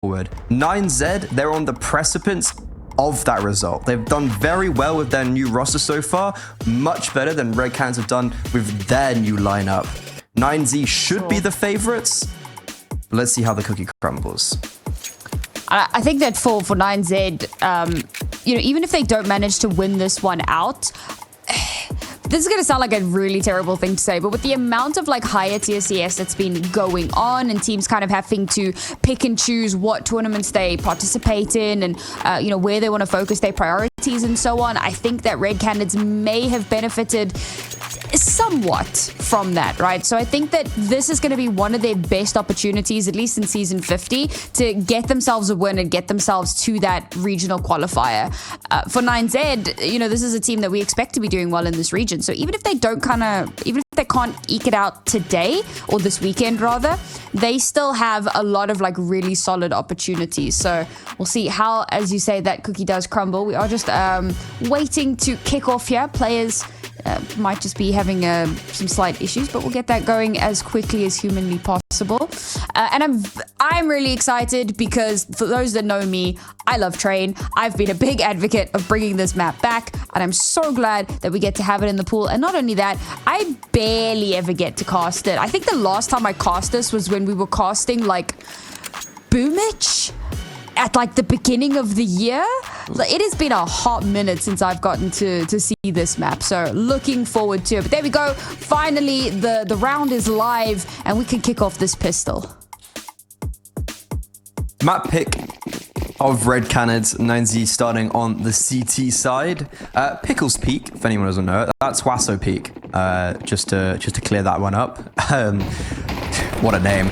forward. 9Z, they're on the precipice of that result. They've done very well with their new roster so far, much better than Red Canids have done with their new lineup. 9Z should be the favorites. Let's see how the cookie crumbles. I think that for 9Z, even if they don't manage to win this one out, this is going to sound like a really terrible thing to say, but with the amount of like higher tier CS that's been going on and teams kind of having to pick and choose what tournaments they participate in and, where they want to focus their priorities and so on, I think that Red Canids may have benefited somewhat from that, right? So I think that this is going to be one of their best opportunities, at least in Season 50, to get themselves a win and get themselves to that regional qualifier. For 9Z, this is a team that we expect to be doing well in this region. So even if they even if they can't eke it out today, or this weekend rather, they still have a lot of like really solid opportunities. So we'll see how, as you say, that cookie does crumble. We are just waiting to kick off here. Players might just be having some slight issues, but we'll get that going as quickly as humanly possible. And I'm really excited because for those that know me, I love Train. I've been a big advocate of bringing this map back, and I'm so glad that we get to have it in the pool. And not only that, I barely ever get to cast it. I think the last time I cast this was when we were casting like Boomich at like the beginning of the year. It has been a hot minute since I've gotten to see this map, so looking forward to it. But there we go, finally the round is live and we can kick off this pistol. Map pick of Red Canids, 9Z starting on the CT side. Pickles Peak, if anyone doesn't know it, that's Wasso Peak. Just to clear that one up. What a name.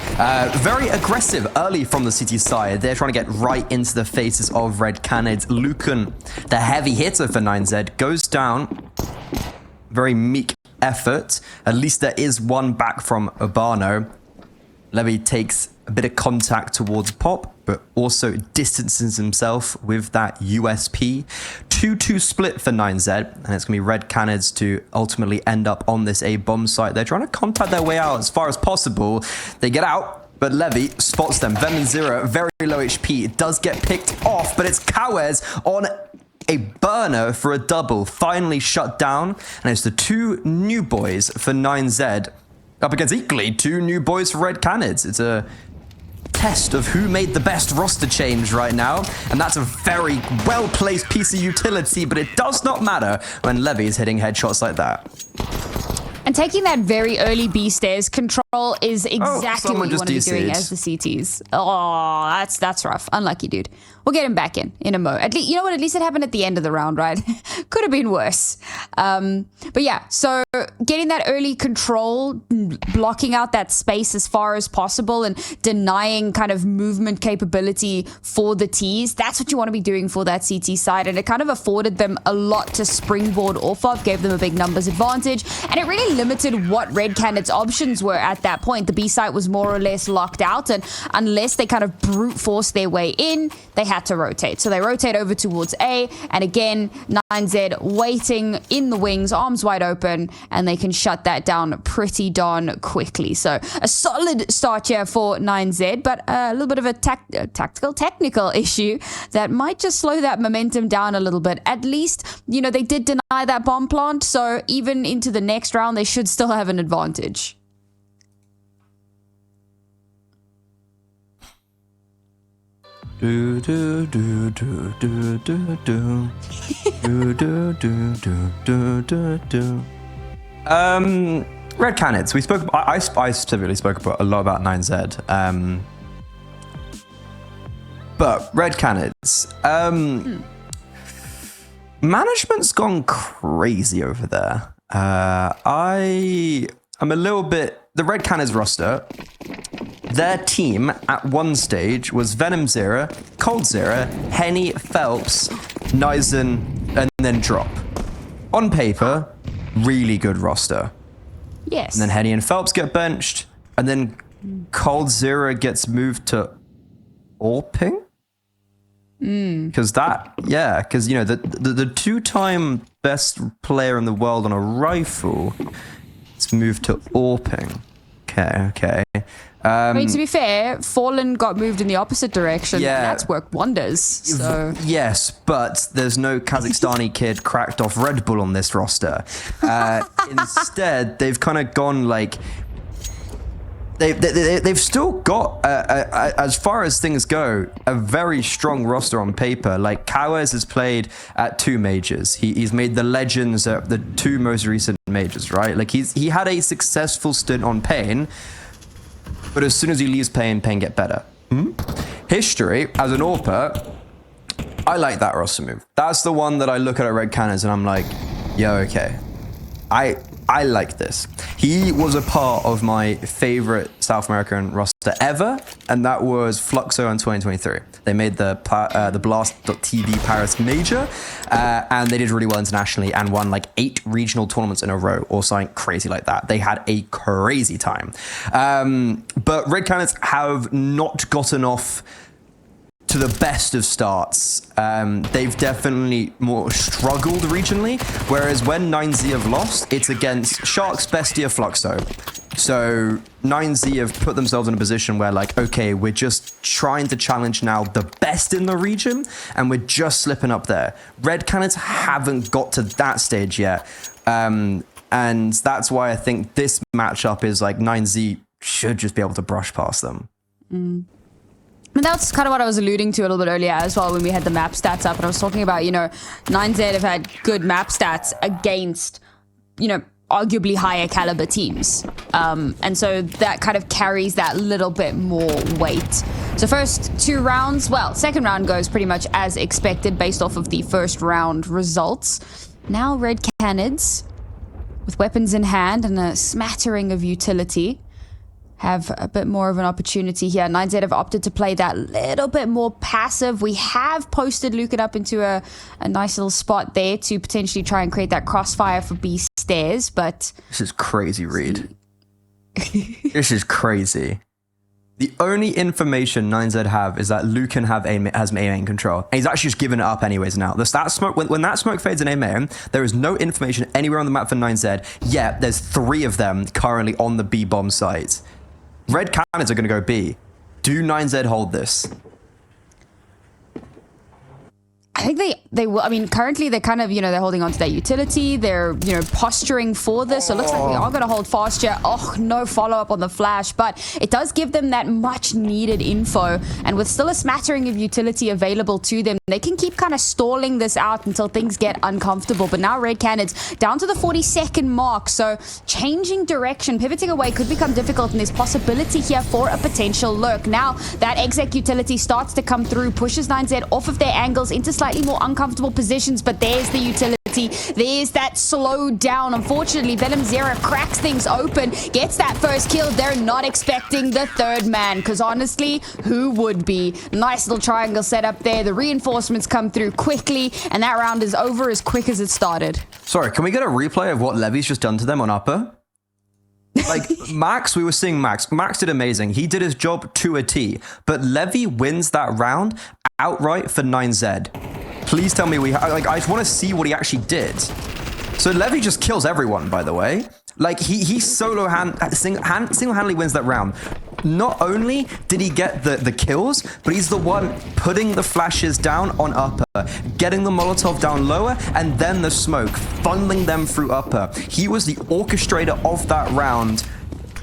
Very aggressive early from the CT side. They're trying to get right into the faces of Red Canids. Lucan, the heavy hitter for 9Z, goes down. Very meek effort. At least there is one back from Urbano. Levy takes a bit of contact towards Pop, but also distances himself with that USP. 2-2 split for 9Z, and it's going to be Red Canids to ultimately end up on this A bomb site. They're trying to contact their way out as far as possible. They get out, but Levy spots them. Venom Zero, very low HP. It does get picked off, but it's Kawes on a burner for a double. Finally shut down, and it's the two new boys for 9Z up against equally two new boys for Red Canids. It's a test of who made the best roster change right now, and that's a very well-placed piece of utility, but it does not matter when Levy is hitting headshots like that. And taking that very early B stairs control is exactly what you want to be doing DC'd. as the CTs. Oh, that's rough. Unlucky, dude. We'll get him back in a mo. At least, you know what? At least it happened at the end of the round, right? Could have been worse. But yeah, so getting that early control, blocking out that space as far as possible, and denying kind of movement capability for the Ts. That's what you want to be doing for that CT side, and it kind of afforded them a lot to springboard off of, gave them a big numbers advantage, and it really limited what Red Canids' options were at that point. The B site was more or less locked out, and unless they kind of brute force their way in, they had to rotate. So they rotate over towards A, and again, 9Z waiting in the wings, arms wide open, and they can shut that down pretty darn quickly. So a solid start here for 9Z, but a little bit of a technical issue that might just slow that momentum down a little bit. At least, they did deny that bomb plant, so even into the next round, they should still have an advantage. Do do do do do do do do do do do do do. Red Canids. We spoke. I specifically spoke about a lot about 9Z. But Red Canids. Management's gone crazy over there. I am a little bit. The Red Canids roster. Their team at one stage was Venom Zero, Cold Zero, Henny, Phelps, Nizen, and then Drop. On paper, really good roster. Yes. And then Henny and Phelps get benched, and then Cold Zero gets moved to Orping? Because the two-time best player in the world on a rifle is moved to Orping. Okay. I mean, to be fair, Fallen got moved in the opposite direction. Yeah. And that's worked wonders. So Yes, but there's no Kazakhstani kid cracked off Red Bull on this roster. Instead, they've kind of gone like... They've still got, as far as things go, a very strong roster on paper. Like, Kawes has played at 2 majors. He's made the Legends at the 2 most recent majors, right? Like, he had a successful stint on Pain, but as soon as he leaves Pain get better. History, as an AWPer, I like that roster move. That's the one that I look at Red Canids and I'm like, yo, okay. I like this. He was a part of my favorite South American roster ever, and that was Fluxo in 2023. They made the Blast.tv Paris Major, and they did really well internationally and won like 8 regional tournaments in a row or something crazy like that. They had a crazy time. But Red Canids have not gotten off to the best of starts. They've definitely more struggled regionally, whereas when 9Z have lost, it's against Sharks, Bestia, Fluxo. So 9Z have put themselves in a position where like, okay, we're just trying to challenge now the best in the region, and we're just slipping up there. Red Canids haven't got to that stage yet. And that's why I think this matchup is like 9Z should just be able to brush past them. And that's kind of what I was alluding to a little bit earlier as well when we had the map stats up. And I was talking about, 9Z have had good map stats against, arguably higher caliber teams. And so that kind of carries that little bit more weight. So first 2 rounds, second round goes pretty much as expected based off of the first round results. Now Red Canids, with weapons in hand and a smattering of utility, have a bit more of an opportunity here. 9Z have opted to play that little bit more passive. We have posted Lucan up into a nice little spot there to potentially try and create that crossfire for B stairs, but... This is crazy, Reed. This is crazy. The only information 9Z have is that Lucan has main control. And he's actually just given it up anyways now. That smoke, when that smoke fades in A main, there is no information anywhere on the map for 9Z, yet there's 3 of them currently on the B bomb site. Red Canids are going to go B. Do 9Z hold this? I think they will. I mean, currently they're kind of, they're holding on to their utility. They're, posturing for this. So it looks like we are going to hold fast here. Oh, no follow-up on the flash. But it does give them that much-needed info. And with still a smattering of utility available to them, they can keep kind of stalling this out until things get uncomfortable. But now Red Canids down to the 40-second mark. So changing direction, pivoting away could become difficult. And there's possibility here for a potential lurk. Now that exec utility starts to come through, pushes 9Z off of their angles into slightly more uncomfortable positions, but there's the utility. There's that slow down. Unfortunately, Venom Zero cracks things open, gets that first kill. They're not expecting the 3rd man, because honestly, who would be? Nice little triangle set up there. The reinforcements come through quickly, and that round is over as quick as it started. Sorry, can we get a replay of what Levy's just done to them on upper? Like, Max, we were seeing Max. Max did amazing. He did his job to a T. But Levy wins that round outright for 9Z. Please tell me I just want to see what he actually did. So Levy just kills everyone, by the way. Like, he single-handedly wins that round. Not only did he get the kills, but he's the one putting the flashes down on upper, getting the Molotov down lower, and then the smoke, funneling them through upper. He was the orchestrator of that round.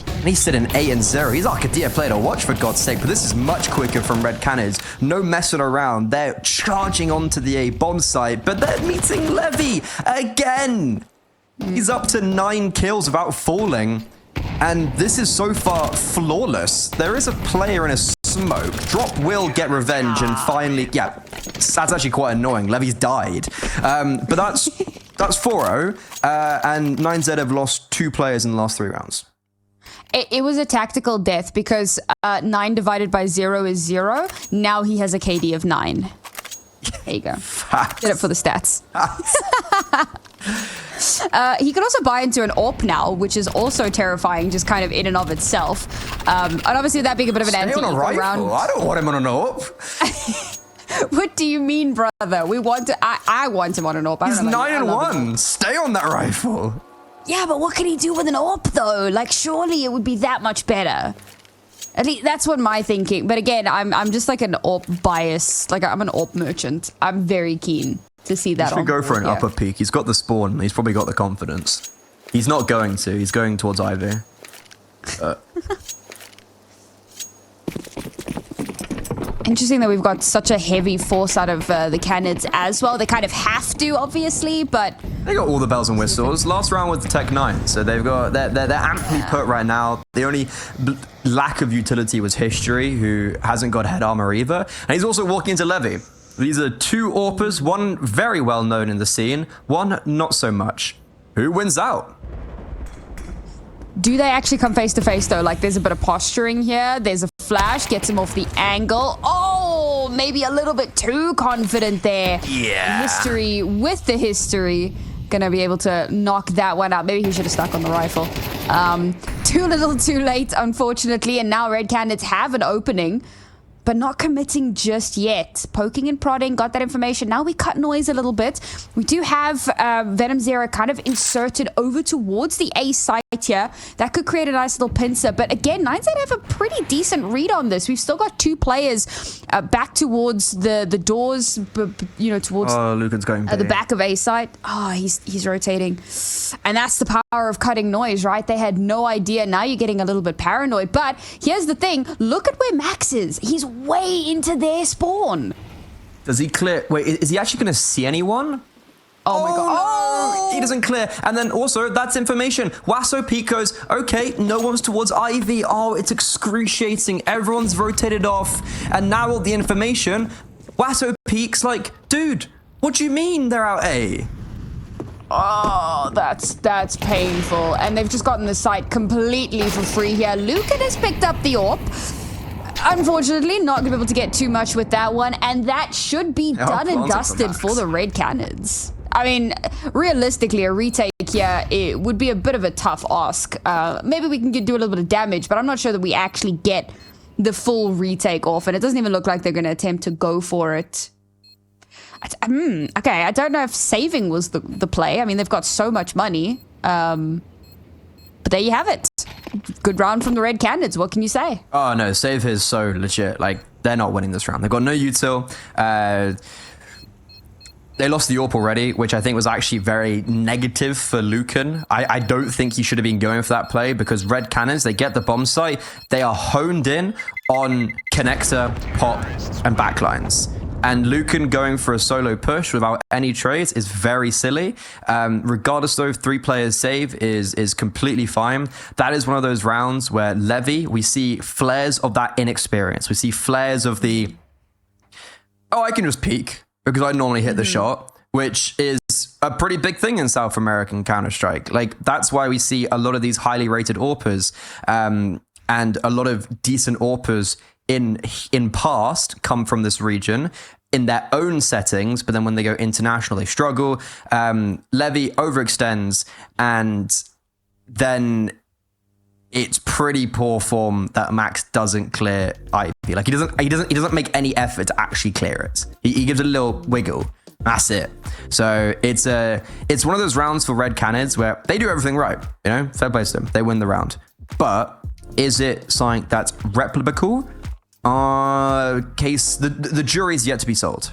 And he's sitting 8-0. He's like a dear player to watch, for God's sake. But this is much quicker from Red Canids. No messing around. They're charging onto the A bomb site, but they're meeting Levy again. He's up to 9 kills without falling. And this is so far flawless. There is a player in a smoke. Drop will get revenge and finally... Yeah, that's actually quite annoying. Levy's died. But that's 4-0. And 9Z have lost 2 players in the last 3 rounds. It was a tactical death because 9 divided by 0 is 0. Now he has a KD of 9. There you go. Did it for the stats. He could also buy into an AWP now, which is also terrifying, just kind of in and of itself. And obviously that being a bit of an anti-equal round. I don't want him on an AWP. What do you mean, brother? We want to. I want him on an AWP. He's 9-1. Stay on that rifle. Yeah, but what can he do with an AWP though? Like, surely it would be that much better. At least that's what my thinking. But again, I'm just like an AWP bias. Like I'm an AWP merchant. I'm very keen to see that. He should go for an upper peak. He's got the spawn. He's probably got the confidence. He's not going to. He's going towards Ivy. Interesting that we've got such a heavy force out of the Canids as well. They kind of have to, obviously, but they got all the bells and whistles. Last round was the Tech 9, so they've got they're amply put right now. The only lack of utility was History, who hasn't got head armor either, and he's also walking into Levy. These are two AWPers, one very well known in the scene, one not so much. Who wins out? Do they actually come face to face though? Like there's a bit of posturing here. There's a flash, gets him off the angle. Oh, maybe a little bit too confident there. Yeah. History with the history. Gonna be able to knock that one out. Maybe he should have stuck on the rifle. Too little too late, unfortunately. And now Red Canids have an opening, but not committing just yet. Poking and prodding, got that information. Now we cut noise a little bit. We do have Venom Zero kind of inserted over towards the A site here. That could create a nice little pincer. But again, 9Z have a pretty decent read on this. We've still got two players back towards the doors, you know, towards Lucan's going the back of A site. Oh, he's rotating. And that's the power of cutting noise, right? They had no idea. Now you're getting a little bit paranoid. But here's the thing. Look at where Max is. He's way into their spawn. Does he clear? Wait, is he actually going to see anyone? Oh my god. Oh, no. He doesn't clear. And then also, that's information. Wasso Peak goes, okay, no one's towards Ivy. Oh, it's excruciating. Everyone's rotated off. And now all the information, Wasso Peak's like, dude, what do you mean they're out A? Oh, that's painful. And they've just gotten the site completely for free here. Lucan has picked up the AWP. Unfortunately, not going to be able to get too much with that one. And that should be done and dusted for the Red Canids. I mean, realistically, a retake here, it would be a bit of a tough ask. Maybe we can do a little bit of damage, but I'm not sure that we actually get the full retake off. And it doesn't even look like they're going to attempt to go for it. Okay, I don't know if saving was the play. I mean, they've got so much money. But there you have it. Good round from the Red Canids. What can you say? Oh, no. Save is so legit. Like, they're not winning this round. They've got no util. They lost the AWP already, which I think was actually very negative for Lucan. I don't think he should have been going for that play because Red Canids, they get the bomb site. They are honed in on connector, pop, and backlines. And Lucan going for a solo push without any trades is very silly. Regardless though, 3 players save is completely fine. That is one of those rounds where Levy, we see flares of that inexperience. We see flares of the, oh, I can just peek because I normally hit the shot, which is a pretty big thing in South American Counter-Strike. Like, that's why we see a lot of these highly rated AWPers and a lot of decent AWPers in past come from this region in their own settings, but then when they go international, they struggle. Levy overextends, and then it's pretty poor form that Max doesn't clear Ivy. Like he doesn't make any effort to actually clear it. He gives it a little wiggle. That's it. So it's one of those rounds for Red Canids where they do everything right. You know, fair play to them. They win the round. But is it something that's replicable? The jury's yet to be sold.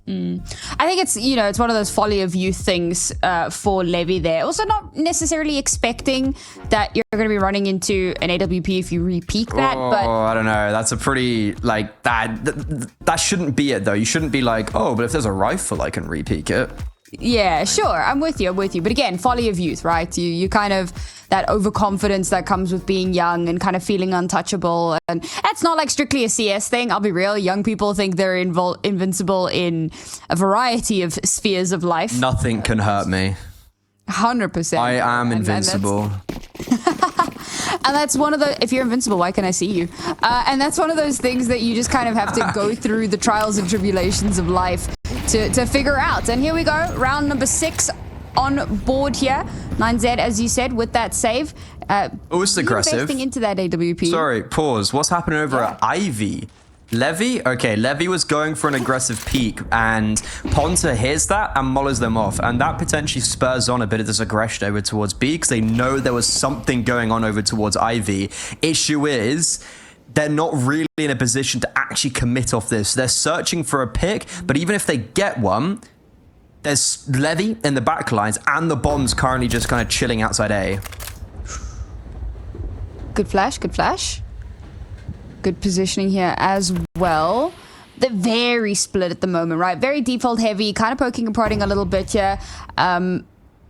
I think it's, you know, it's one of those folly of youth things for Levy there. Also not necessarily expecting that you're going to be running into an AWP if you re-peak that. But I don't know. That's a pretty, like, that shouldn't be it, though. You shouldn't be like, oh, but if there's a rifle, I can re-peak it. Yeah, sure. I'm with you. But again, folly of youth, right? You kind of, that overconfidence that comes with being young and kind of feeling untouchable. And that's not like strictly a CS thing. I'll be real. Young people think they're invincible in a variety of spheres of life. Nothing can hurt me. 100%. I am invincible. And that's one of the, if you're invincible, why can't I see you? And that's one of those things that you just kind of have to go through the trials and tribulations of life to figure out. And here we go, round number 6 on board here. 9Z, as you said, with that save. It's aggressive. Investing into that AWP. Sorry, pause. What's happening over at Ivy? Levy? Okay, Levy was going for an aggressive peak, and Ponta hears that and mollers them off, and that potentially spurs on a bit of this aggression over towards B, because they know there was something going on over towards Ivy. Issue is, they're not really in a position to actually commit off this. They're searching for a pick, but even if they get one, there's Levy in the back lines, and the bomb's currently just kind of chilling outside A. Good flash, good flash. Good positioning here as well. They're very split at the moment, right? Very default heavy, kind of poking and prodding a little bit here.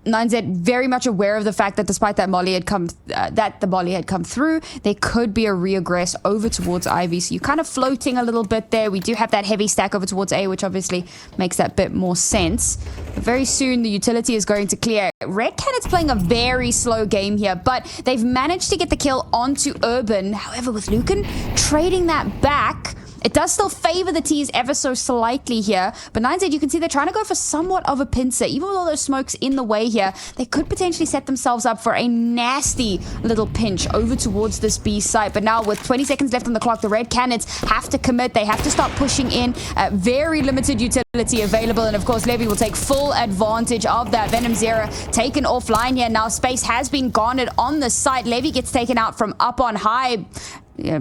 9Z very much aware of the fact that despite that molly had come, the molly had come through, there could be a reaggress over towards Ivy. So you're kind of floating a little bit there. We do have that heavy stack over towards A, which obviously makes that bit more sense. But very soon the utility is going to clear. Red Canids playing a very slow game here, but they've managed to get the kill onto Urban. However, with Lucan trading that back, it does still favor the T's ever so slightly here, but 9Z, you can see they're trying to go for somewhat of a pincer. Even with all those smokes in the way here, they could potentially set themselves up for a nasty little pinch over towards this B site. But now with 20 seconds left on the clock, the Red Canids have to commit. They have to start pushing in. Very limited utility available, and of course Levy will take full advantage of that. Venom Zero taken offline here. Now space has been garnered on the site. Levy gets taken out from up on high. Yeah,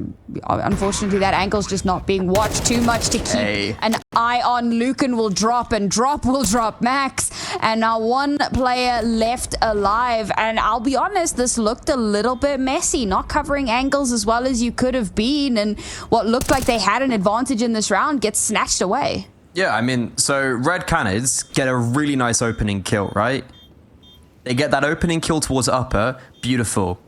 unfortunately, that ankle's just not being watched too much to keep an eye on. Lucan will drop, and drop will drop Max. And now one player left alive. And I'll be honest, this looked a little bit messy. Not covering angles as well as you could have been. And what looked like they had an advantage in this round gets snatched away. Yeah, I mean, so Red Canids get a really nice opening kill, right? They get that opening kill towards upper. Beautiful.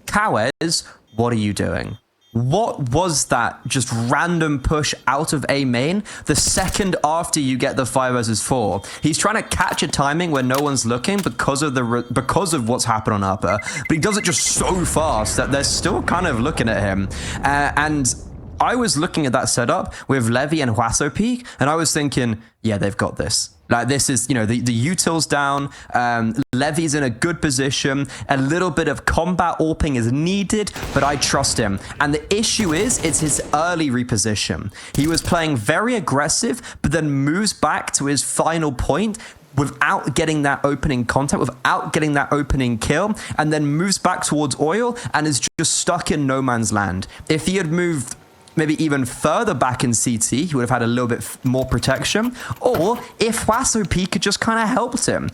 Cowes, what are you doing? What was that just random push out of A main the second after you get the 5 versus 4? He's trying to catch a timing where no one's looking because of what's happened on upper, but he does it just so fast that they're still kind of looking at him. And I was looking at that setup with Levy and Huaso peak, and I was thinking, yeah, they've got this. Like, this is, you know, the util's down, Levy's in a good position, a little bit of combat AWPing is needed, but I trust him. And the issue is, it's his early reposition. He was playing very aggressive, but then moves back to his final point without getting that opening contact, without getting that opening kill, and then moves back towards oil and is just stuck in no man's land. If he had moved maybe even further back in CT, he would have had a little bit more protection. Or if Huaso Peak had just kind of helped him.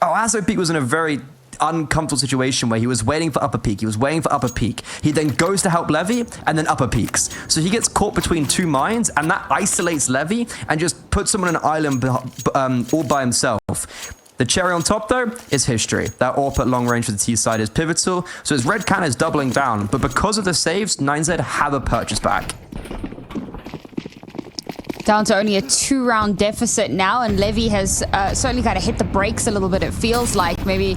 Huaso Peak was in a very uncomfortable situation where he was waiting for upper peak. He was waiting for upper peak. He then goes to help Levy and then upper peaks. So he gets caught between two mines, and that isolates Levy and just puts him on an island all by himself. The cherry on top, though, is history. That AWP at long range for the T side is pivotal. So his Red Can is doubling down. But because of the saves, 9Z have a purchase back. Down to only a 2-round deficit now. And Levy has certainly kind of hit the brakes a little bit. It feels like maybe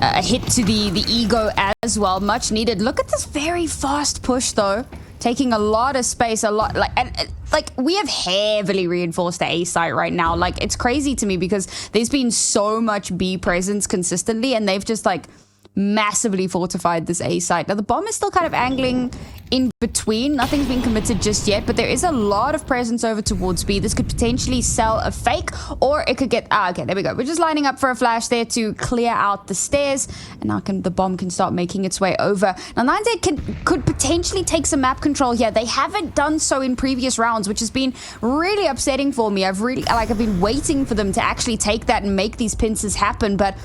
a hit to the ego as well. Much needed. Look at this very fast push, though. Taking a lot of space, like we have heavily reinforced the A site right now. Like, it's crazy to me because there's been so much B presence consistently, and they've just like massively fortified this A site. Now the bomb is still kind of angling in between. Nothing's been committed just yet, but there is a lot of presence over towards B. This could potentially sell a fake, or it could get okay, there we go. We're just lining up for a flash there to clear out the stairs, and now the bomb can start making its way over. Now 9Z could potentially take some map control here. They haven't done so in previous rounds, which has been really upsetting for me. I've been waiting for them to actually take that and make these pincers happen, but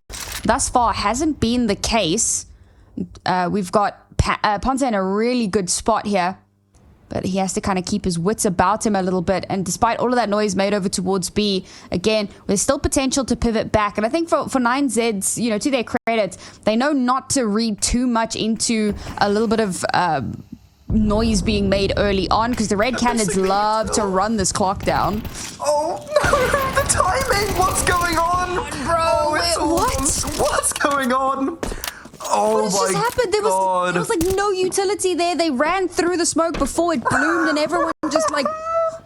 thus far hasn't been the case. We've got Ponce in a really good spot here, but he has to kind of keep his wits about him a little bit. And despite all of that noise made over towards B, again, there's still potential to pivot back. And I think for 9Z's, you know, to their credit, they know not to read too much into a little bit of noise being made early on, because the Red Canids love to run this clock down. Oh no, the timing! What's going on? Bro, What's going on? Oh, what just happened? There was like no utility there. They ran through the smoke before it bloomed, and everyone just like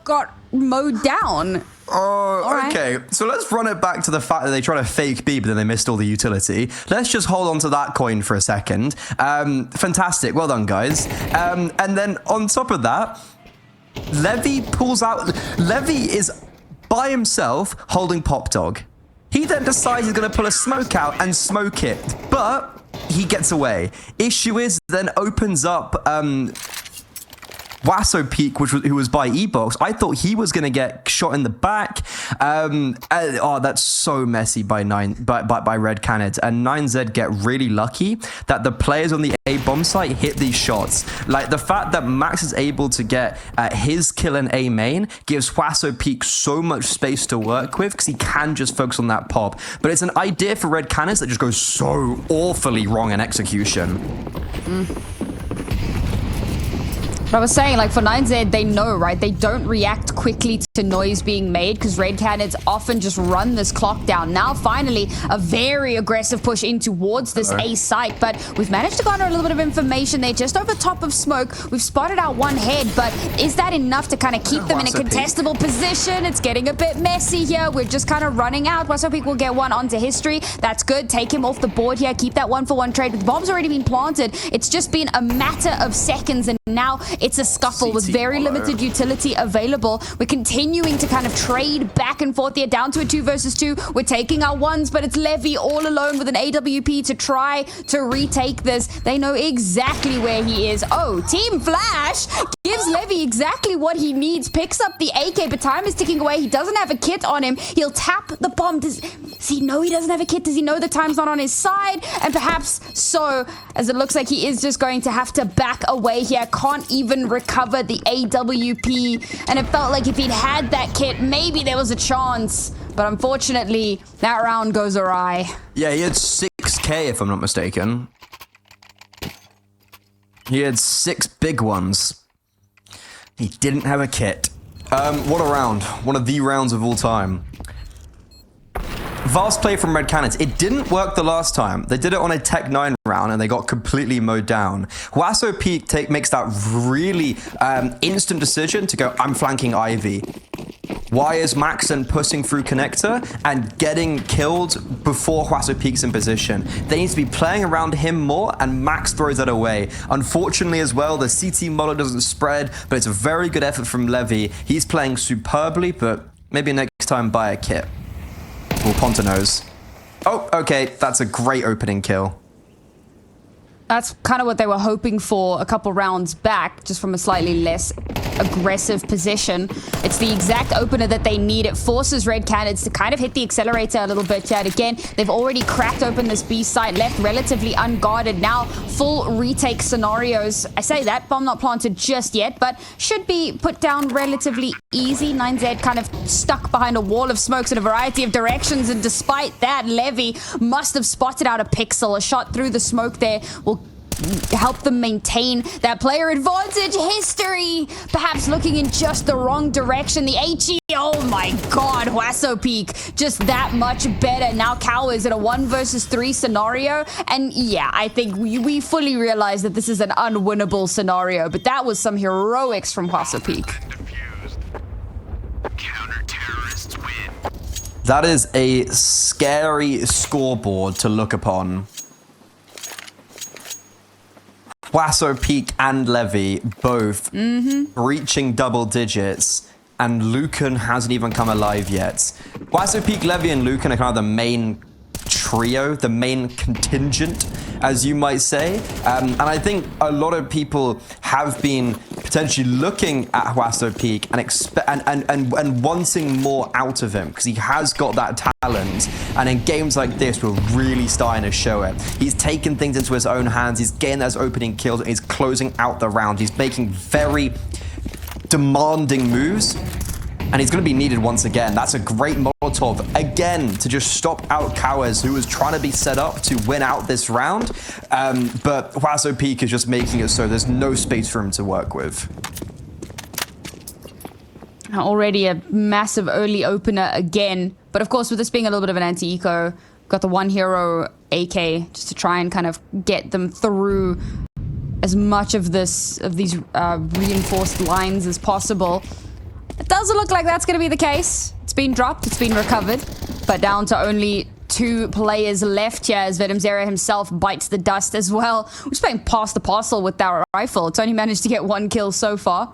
got mowed down. Oh, okay. Right. So let's run it back to the fact that they tried to fake B, but then they missed all the utility. Let's just hold on to that coin for a second. Fantastic. Well done, guys. And then on top of that, Levy pulls out. Levy is by himself holding Pop Dog. He then decides he's going to pull a smoke out and smoke it, but he gets away. Issue is then opens up Wasso Peak, who was by E-Box, I thought he was going to get shot in the back. That's so messy by Red Canids. And 9Z get really lucky that the players on the A-bomb site hit these shots. Like, the fact that Max is able to get his kill in A main gives Wasso Peak so much space to work with because he can just focus on that pop. But it's an idea for Red Canids that just goes so awfully wrong in execution. But I was saying, like, for 9Z, they know, right? They don't react quickly to noise being made because Red Canids often just run this clock down. Now, finally, a very aggressive push in towards this A site, but we've managed to garner a little bit of information there just over top of smoke. We've spotted out one head, but is that enough to kind of keep them in a contestable position? It's getting a bit messy here. We're just kind of running out. Wasso Peak will get one onto history. That's good. Take him off the board here. Keep that 1-for-1 trade. But the bomb's already been planted. It's just been a matter of seconds, and now it's a scuffle with very limited utility available. We're continuing to kind of trade back and forth here, down to a 2 versus 2. We're taking our ones, but it's Levy all alone with an AWP to try to retake this. They know exactly where he is. Oh, Team Flash gives Levy exactly what he needs. Picks up the AK, but time is ticking away. He doesn't have a kit on him. He'll tap the bomb. Does he know he doesn't have a kit? Does he know the time's not on his side? And perhaps so, as it looks like he is just going to have to back away here. Can't even recover the AWP, and it felt like if he'd had that kit, maybe there was a chance, but unfortunately that round goes awry. Yeah, he had 6k if I'm not mistaken. He had 6 big ones. He didn't have a kit. What a round. One of the rounds of all time. Vast play from Red Canids. It didn't work the last time. They did it on a Tech 9 round and they got completely mowed down. Wasso Peak makes that really instant decision to go, I'm flanking Ivy. Why is Max then pushing through connector and getting killed before Wasso Peak's in position? They need to be playing around him more, and Max throws that away. Unfortunately as well, the CT model doesn't spread, but it's a very good effort from Levy. He's playing superbly, but maybe next time buy a kit. Or Pontonos. Oh, okay, that's a great opening kill. That's kind of what they were hoping for a couple rounds back, just from a slightly less aggressive position. It's the exact opener that they need. It forces Red Canids to kind of hit the accelerator a little bit yet again. They've already cracked open this B site, left relatively unguarded. Now, full retake scenarios. I say that, bomb not planted just yet, but should be put down relatively easy. 9Z kind of stuck behind a wall of smokes in a variety of directions, and despite that, Levy must have spotted out a pixel. A shot through the smoke there will help them maintain that player advantage. History perhaps looking in just the wrong direction. The HE, oh my god, Wasso Peak just that much better. Now Cow is in a 1 versus 3 scenario, and yeah, I think we fully realize that this is an unwinnable scenario, but that was some heroics from Wasso Peak. That is a scary scoreboard to look upon. Wasso Peak and Levy both reaching double digits, and Lucan hasn't even come alive yet. Wasso Peak, Levy, and Lucan are kind of the main trio, the main contingent, as you might say. And I think a lot of people have been potentially looking at Wasso Peak and wanting more out of him, because he has got that talent. And in games like this, we're really starting to show it. He's taken things into his own hands. He's getting those opening kills, and he's closing out the round. He's making very demanding moves, and he's going to be needed once again. That's a great Molotov, again, to just stop out Cowers, who was trying to be set up to win out this round. But Wasso Peak is just making it so there's no space for him to work with. Already a massive early opener again. But of course, with this being a little bit of an anti-eco, got the one hero AK just to try and kind of get them through as much of these reinforced lines as possible. It doesn't look like that's going to be the case. It's been dropped, it's been recovered, but down to only 2 players left here as Vedemzera himself bites the dust as well. We're just playing past the parcel with that rifle. It's only managed to get 1 kill so far.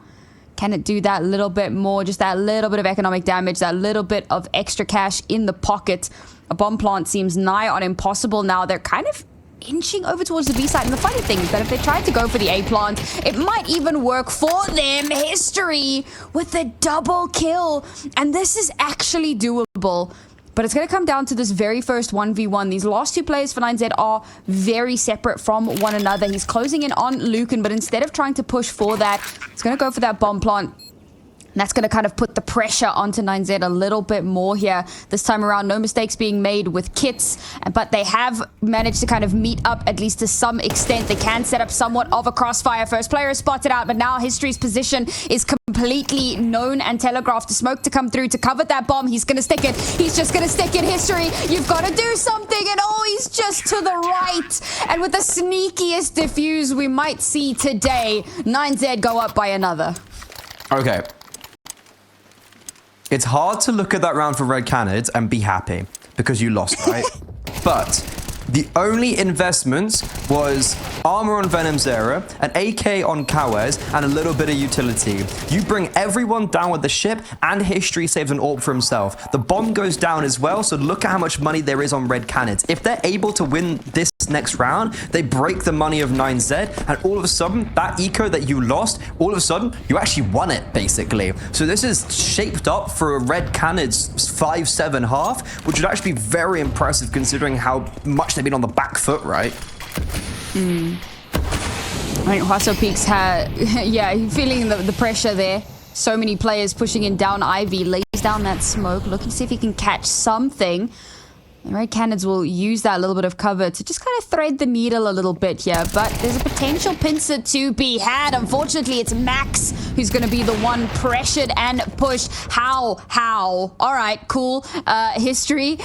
Can it do that little bit more? Just that little bit of economic damage, that little bit of extra cash in the pocket. A bomb plant seems nigh on impossible now. They're kind of inching over towards the B side. And the funny thing is that if they tried to go for the A plant, it might even work for them. History with the double kill. And this is actually doable. But it's going to come down to this very first 1v1. These last two players for 9Z are very separate from one another. He's closing in on Lucan, but instead of trying to push for that, he's going to go for that bomb plant. And that's going to kind of put the pressure onto 9Z a little bit more here. This time around, no mistakes being made with kits, but they have managed to kind of meet up, at least to some extent. They can set up somewhat of a crossfire. First player is spotted out, but now History's position is completely known and telegraphed. The smoke to come through to cover that bomb. He's going to stick it. He's just going to stick it. History, you've got to do something. And oh, he's just to the right. And with the sneakiest defuse we might see today, 9Z go up by another. Okay. It's hard to look at that round for Red Canids and be happy because you lost, right? But the only investments was armor on Venom Zera, an AK on Kawes, and a little bit of utility. You bring everyone down with the ship, and History saves an AWP for himself. The bomb goes down as well, so look at how much money there is on Red Canids. If they're able to win this next round, they break the money of 9Z, and all of a sudden, that eco that you lost, all of a sudden, you actually won it, basically. So this is shaped up for a Red Canids 5-7 half, which would actually be very impressive considering how much they've been on the back foot, right? I think Huaso Peaks had, yeah, feeling the pressure there. So many players pushing in down Ivy, lays down that smoke, looking to see if he can catch something. The Red Canids will use that little bit of cover to just kind of thread the needle a little bit here, but there's a potential pincer to be had. Unfortunately, it's Max who's going to be the one pressured and pushed. How? All right, cool. History,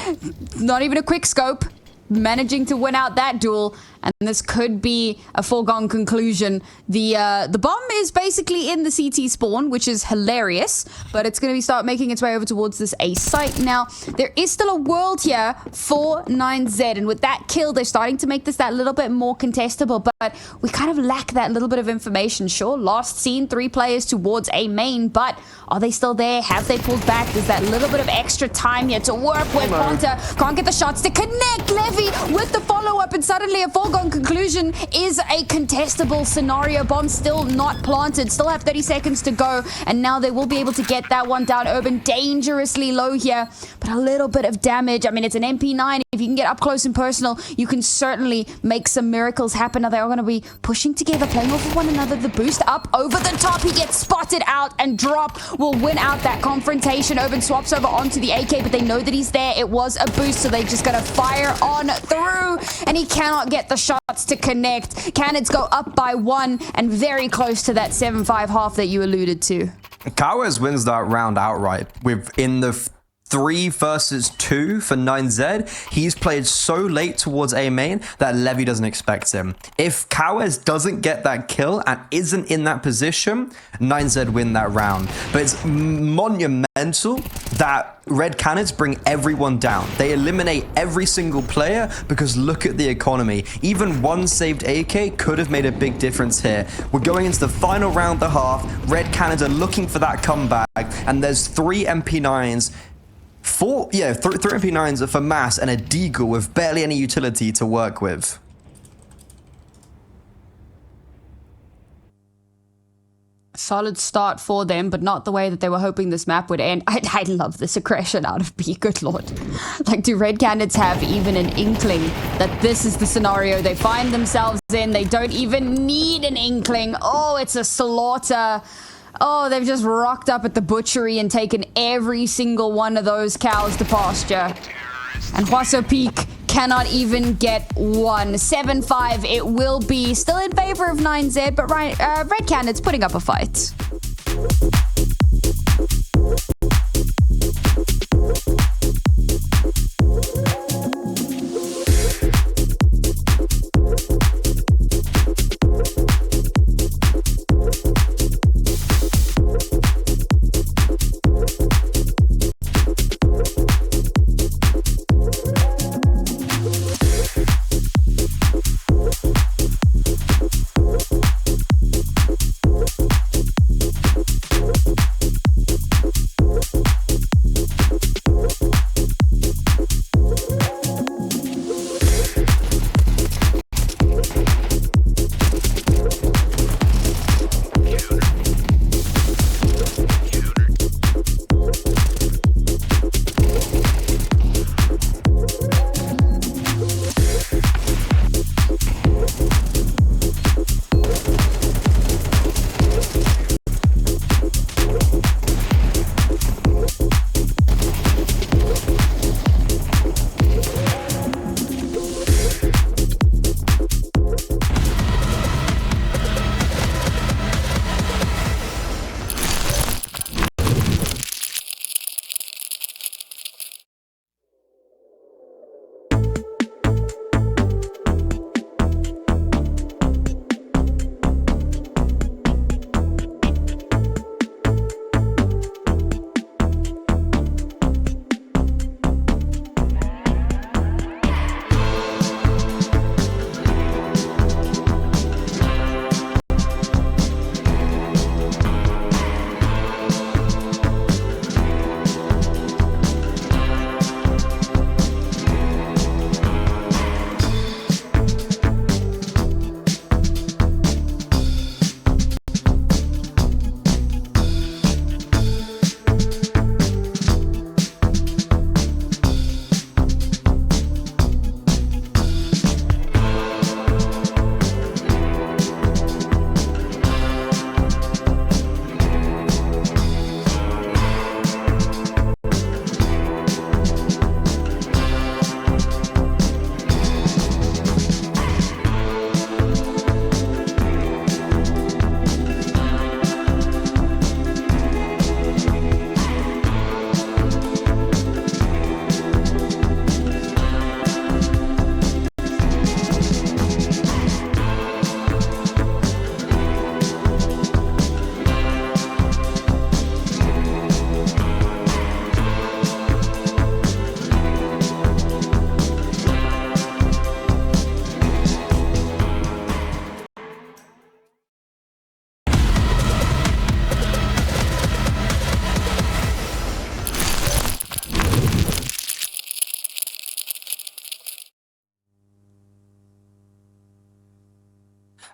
not even a quick scope. Managing to win out that duel, and this could be a foregone conclusion. The bomb is basically in the CT spawn, which is hilarious, but it's going to start making its way over towards this A site. Now, there is still a world here for 9Z, and with that kill, they're starting to make this that little bit more contestable, but we kind of lack that little bit of information. Sure, last seen 3 players towards A main, but are they still there? Have they pulled back? There's that little bit of extra time here to work with. Ponta can't get the shots to connect. Levy with the follow-up, and suddenly a foregone conclusion is a contestable scenario. Bomb still not planted, still have 30 seconds to go, and now they will be able to get that one down. Urban dangerously low here, but a little bit of damage. I mean, it's an MP9. If you can get up close and personal, you can certainly make some miracles happen. Now they are going to be pushing together, playing off of one another. The boost up over the top. He gets spotted out, and Drop will win out that confrontation. Urban swaps over onto the AK, but they know that he's there. It was a boost, so they're just going to fire on through, and he cannot get the shots to connect. Canids go up by 1 and very close to that 7-5 half that you alluded to. Kawes wins that round outright within the 3 versus 2 for 9Z. He's played so late towards A main that Levy doesn't expect him. If Kawes doesn't get that kill and isn't in that position, 9Z win that round. But it's monumental that Red Canids bring everyone down. They eliminate every single player because look at the economy. Even one saved AK could have made a big difference here. We're going into the final round of the half. Red Canids are looking for that comeback, and there's 3 MP9s. 3 MP9s for Mass and a Deagle with barely any utility to work with. Solid start for them, but not the way that they were hoping this map would end. I love this aggression out of B, good lord. Like, do Red Canids have even an inkling that this is the scenario they find themselves in? They don't even need an inkling. Oh, it's a slaughter. Oh, they've just rocked up at the butchery and taken every single one of those cows to pasture. And Huaso Peak cannot even get 1. 7-5 it will be. Still in favor of 9Z, but Red Canids putting up a fight.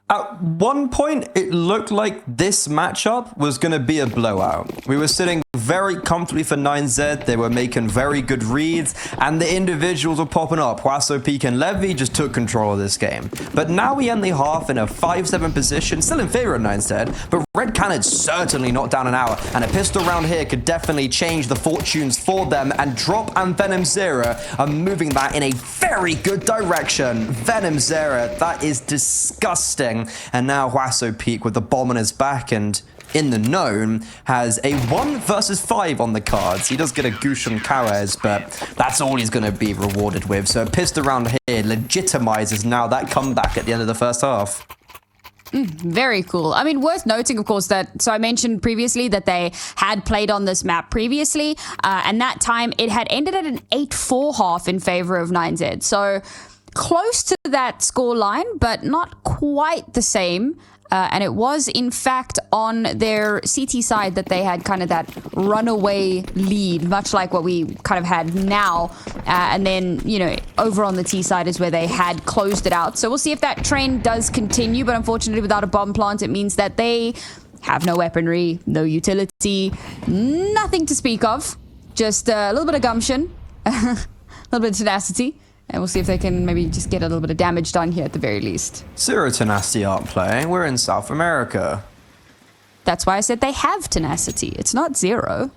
At one point, it looked like this matchup was going to be a blowout. We were sitting very comfortably for 9Z. They were making very good reads, and the individuals were popping up. Huaso, Peak, and Levy just took control of this game. But now we end the half in a 5-7 position, still in favor of 9Z, but Red Canids certainly not down an hour, and a pistol round here could definitely change the fortunes for them, and Drop and Venom Zera are moving that in a very good direction. Venom Zera, that is disgusting. And now Huaso Peak with the bomb on his back and in the known has a 1 versus 5 on the cards. He does get a Goosh on Kawes, but that's all he's going to be rewarded with. So a pistol round here legitimizes now that comeback at the end of the first half. Very cool. I mean, worth noting, of course, that, so I mentioned previously that they had played on this map previously, and that time it had ended at an 8-4 half in favor of 9Z. So close to that score line, but not quite the same. And it was, in fact, on their CT side that they had kind of that runaway lead, much like what we kind of had now. And then, you know, over on the T side is where they had closed it out. So we'll see if that trend does continue. But unfortunately, without a bomb plant, it means that they have no weaponry, no utility, nothing to speak of. Just a little bit of gumption, a little bit of tenacity. And we'll see if they can maybe just get a little bit of damage done here at the very least. Zero tenacity aren't playing. We're in South America. That's why I said they have tenacity. It's not zero.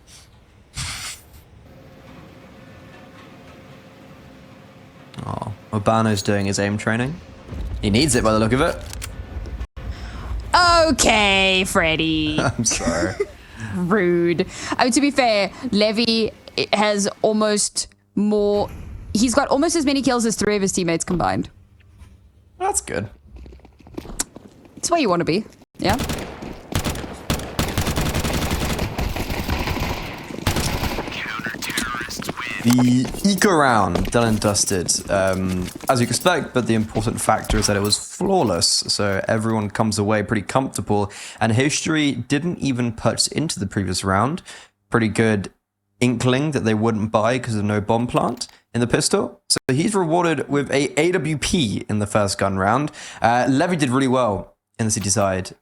Oh, Urbano's doing his aim training. He needs it by the look of it. Okay, Freddy. I'm sorry. Rude. I mean, to be fair, Levy has almost more... He's got almost as many kills as 3 of his teammates combined. That's good. It's where you want to be, yeah? The eco round, done and dusted, as you expect, but the important factor is that it was flawless, so everyone comes away pretty comfortable, and History didn't even put into the previous round. Pretty good inkling that they wouldn't buy because of no bomb plant in the pistol. So he's rewarded with a AWP in the first gun round. Levy did really well in the city side,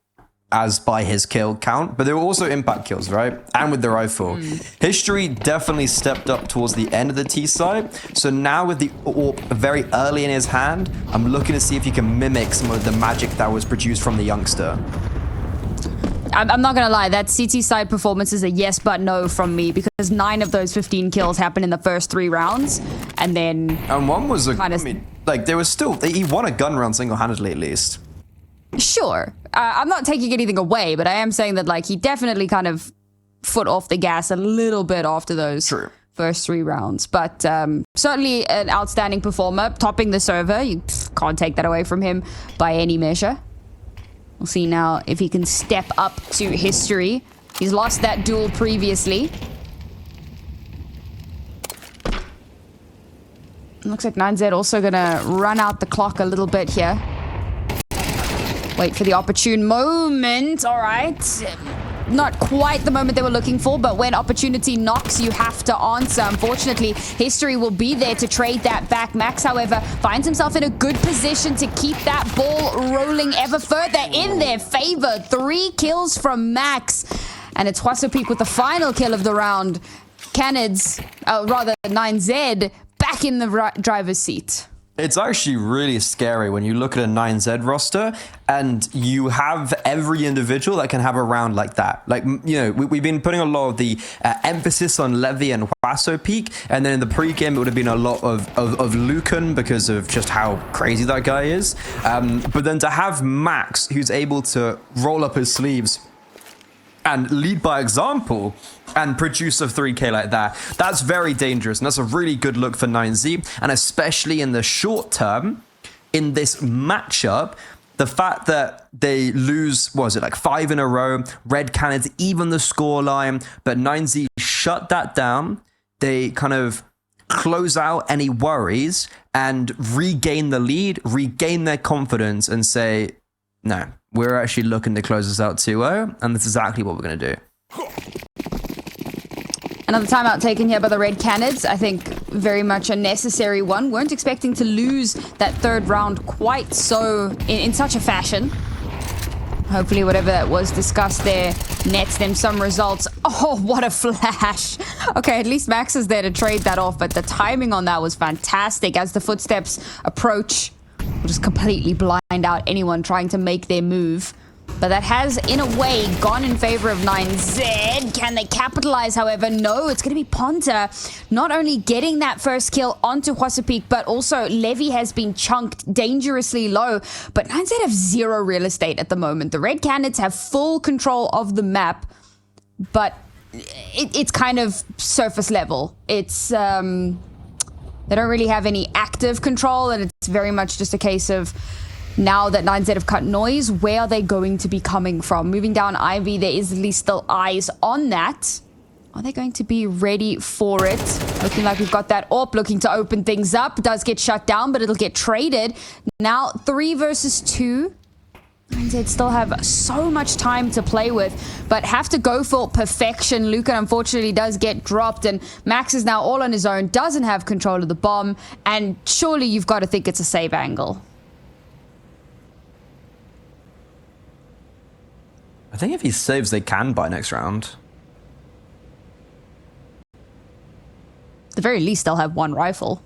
as by his kill count, but there were also impact kills, right? And with the rifle. History definitely stepped up towards the end of the T side. So now with the AWP very early in his hand, I'm looking to see if he can mimic some of the magic that was produced from the youngster. I'm not gonna lie, that CT side performance is a yes but no from me, because 9 of those 15 kills happened in the first 3 rounds, and then... And one was I mean, like, there was still... He won a gun round single-handedly, at least. Sure. I'm not taking anything away, but I am saying that, like, he definitely kind of foot off the gas a little bit after those first 3 rounds. But certainly an outstanding performer, topping the server. You can't take that away from him by any measure. We'll see now if he can step up to History. He's lost that duel previously. Looks like 9Z also gonna run out the clock a little bit here. Wait for the opportune moment. All right. Not quite the moment they were looking for, but when opportunity knocks, you have to answer. Unfortunately, History will be there to trade that back. Max, however, finds himself in a good position to keep that ball rolling ever further in their favor. 3 kills from Max. And it's Huaso Peak with the final kill of the round. Canids, rather 9Z, back in the driver's seat. It's actually really scary when you look at a 9Z roster and you have every individual that can have a round like that. Like, you know, we've been putting a lot of the emphasis on Levy and Huaso Peak, and then in the pregame it would have been a lot of Lucan because of just how crazy that guy is. But then to have Max, who's able to roll up his sleeves and lead by example and produce a 3K like that, that's very dangerous. And that's a really good look for 9Z. And especially in the short term, in this matchup, the fact that they lose, what was it, like 5 in a row, Red Canids, even the scoreline, but 9Z shut that down. They kind of close out any worries and regain the lead, regain their confidence and say, no, we're actually looking to close this out 2-0, and that's exactly what we're going to do. Another timeout taken here by the Red Canids. I think very much a necessary one. Weren't expecting to lose that 3rd round quite so in such a fashion. Hopefully whatever that was discussed there nets them some results. Oh, what a flash. Okay, at least Max is there to trade that off, but the timing on that was fantastic. As the footsteps approach, we'll just completely blind out anyone trying to make their move. But that has, in a way, gone in favor of 9Z. Can they capitalize, however? No, it's going to be Ponta not only getting that first kill onto Huasapeak, but also Levy has been chunked dangerously low. But 9Z have zero real estate at the moment. The Red Canids have full control of the map, but it's kind of surface level. It's, they don't really have any active control, and it's very much just a case of, now that 9Z have cut noise, where are they going to be coming from? Moving down Ivy, there is at least still eyes on that. Are they going to be ready for it? Looking like we've got that AWP looking to open things up. It does get shut down, but it'll get traded. Now 3 versus 2. 9Z still have so much time to play with, but have to go for perfection. Luca unfortunately does get dropped, and Max is now all on his own, doesn't have control of the bomb, and surely you've got to think it's a save angle. I think if he saves, they can buy next round. At the very least, they'll have one rifle.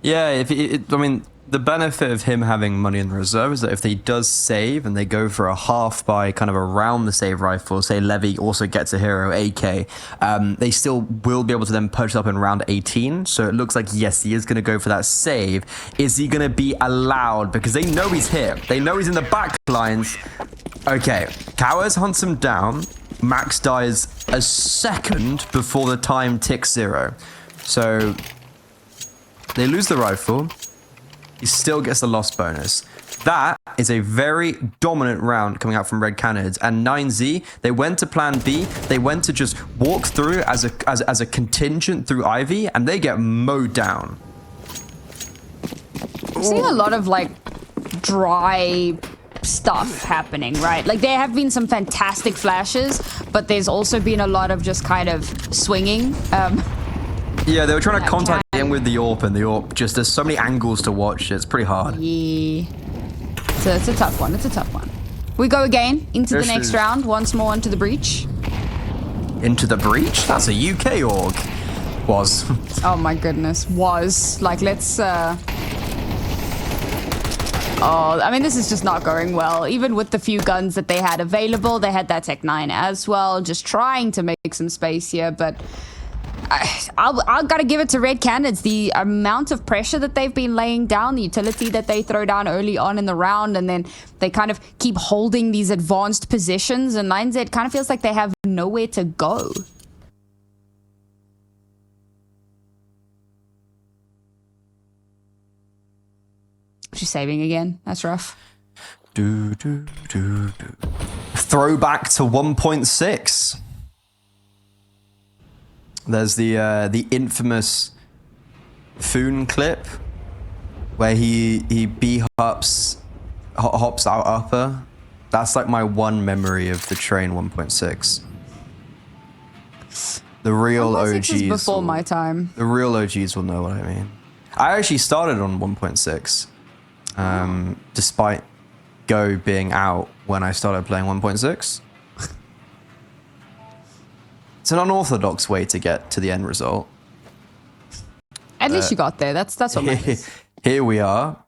Yeah, I mean, the benefit of him having money in the reserve is that if he does save and they go for a half buy kind of around the save rifle, say Levy also gets a hero AK, they still will be able to then purchase up in round 18. So it looks like, yes, he is going to go for that save. Is he going to be allowed? Because they know he's here. They know he's in the back lines. Okay, Cowers hunts him down. Max dies a second before the time ticks 0. So they lose the rifle. He still gets the loss bonus. That is a very dominant round coming out from Red Canids. And 9Z, they went to plan B. They went to just walk through as a contingent through Ivy, and they get mowed down. I'm seeing a lot of, like, dry stuff happening, right? Like, there have been some fantastic flashes, but there's also been a lot of just kind of swinging. Yeah, they were trying to contact him with the AWP, and the AWP just, there's so many angles to watch. It's pretty hard. Yeah. So it's a tough one. It's a tough one. We go again into the next round. Once more into the breach. Into the breach? That's a UK org. Was. Oh my goodness. Was. Like, let's... Oh, I mean, this is just not going well. Even with the few guns that they had available, they had that Tech 9 as well. Just trying to make some space here, but... I've got to give it to Red Canids. The amount of pressure that they've been laying down, the utility that they throw down early on in the round, and then they kind of keep holding these advanced positions, and 9Z kind of feels like they have nowhere to go. She's saving again. That's rough. Throwback to 1.6. There's the infamous Foon clip where he hops out upper. That's like my one memory of the train 1.6. The real OGs. Was before my time. The real OGs will know what I mean. I actually started on 1.6, despite Go being out when I started playing 1.6. It's an unorthodox way to get to the end result. At least you got there. That's what matters. Here we are.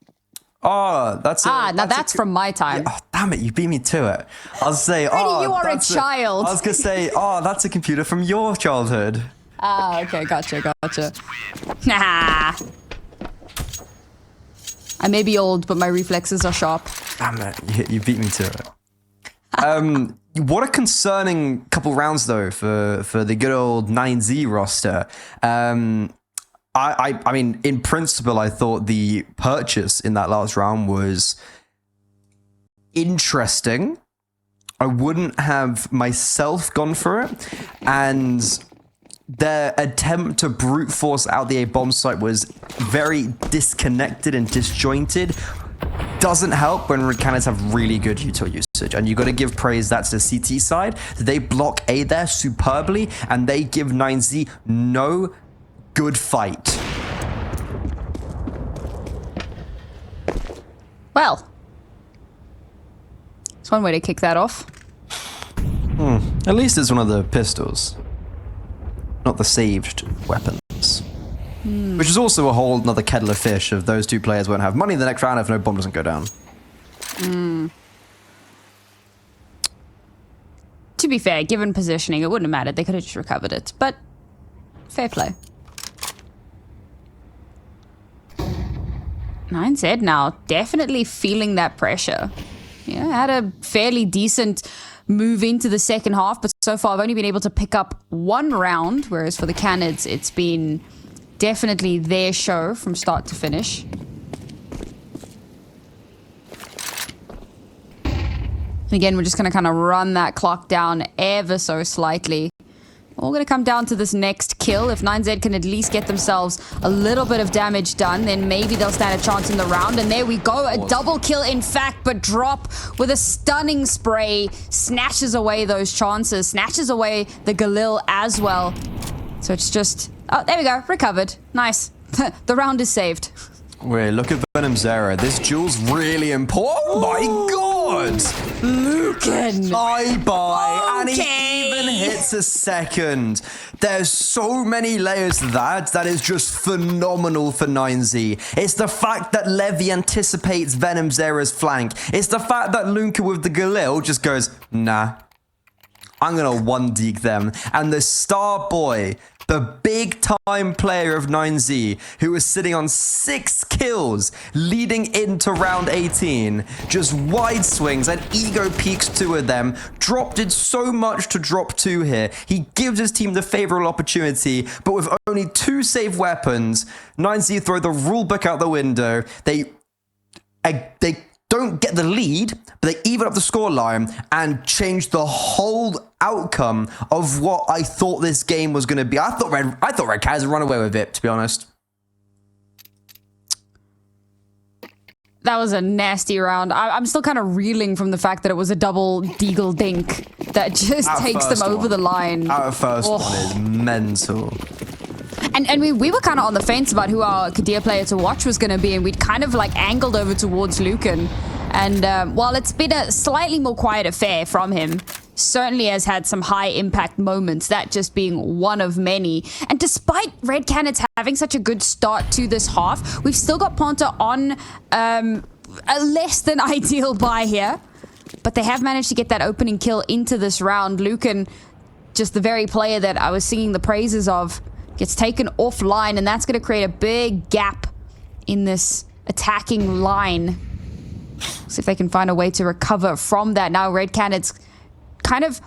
Oh, that's now that's from my time. Yeah, oh, damn it, you beat me to it. I was say, Freddie, you are a child. I was gonna say, oh, that's a computer from your childhood. Ah, okay, gotcha. Nah. I may be old, but my reflexes are sharp. Damn it, you beat me to it. What a concerning couple rounds, though, for the good old 9Z roster. I mean, in principle, I thought the purchase in that last round was interesting. I wouldn't have myself gone for it. And their attempt to brute force out the A bomb site was very disconnected and disjointed. Doesn't help when Canids have really good util usage, and you got to give praise that to the CT side. They block A there superbly, and they give 9Z no good fight. Well, It's one way to kick that off. At least it's one of the pistols, not the saved weapons. Which is also a whole another kettle of fish if those two players won't have money in the next round if no bomb doesn't go down. To be fair, given positioning, it wouldn't have mattered. They could have just recovered it. But fair play. 9Z now definitely feeling that pressure. Yeah, had a fairly decent move into the second half, but so far I've only been able to pick up one round, whereas for the Canids, it's been definitely their show from start to finish. And again, we're just going to kind of run that clock down ever so slightly. All going to come down to this next kill. If 9Z can at least get themselves a little bit of damage done, then maybe they'll stand a chance in the round. And there we go. A double kill, in fact, but Drop with a stunning spray snatches away those chances, snatches away the Galil as well. So it's just... Oh, there we go. Recovered. Nice. The round is saved. Wait, look at Venom Zera. This duel's really important. Oh my god! Lucan! Bye-bye. Okay. And he even hits a second. There's so many layers to that is just phenomenal for 9Z. It's the fact that Levy anticipates Venom Zera's flank. It's the fact that Lunka with the Galil just goes, nah. I'm gonna one-deke them. And the star boy, the big-time player of 9Z, who was sitting on 6 kills leading into round 18, just wide swings and ego peaks 2 of them. Drop did so much to drop 2 here. He gives his team the favorable opportunity, but with only 2 safe weapons, 9Z throw the rulebook out the window. They don't get the lead, but they even up the scoreline and change the whole outcome of what I thought this game was going to be. I thought Red Canids would run away with it, to be honest. That was a nasty round. I'm still kind of reeling from the fact that it was a double deagle dink that just takes them over the line. Our first one is mental. And we were kind of on the fence about who our Kadir player to watch was going to be, and we'd kind of like angled over towards Lucan. And while it's been a slightly more quiet affair from him, certainly has had some high impact moments, that just being one of many. And despite Red Canids having such a good start to this half, we've still got Ponta on a less than ideal buy here. But they have managed to get that opening kill into this round. Lucan, just the very player that I was singing the praises of, gets taken offline, and that's going to create a big gap in this attacking line. See if they can find a way to recover from that. Now Red Canids kind of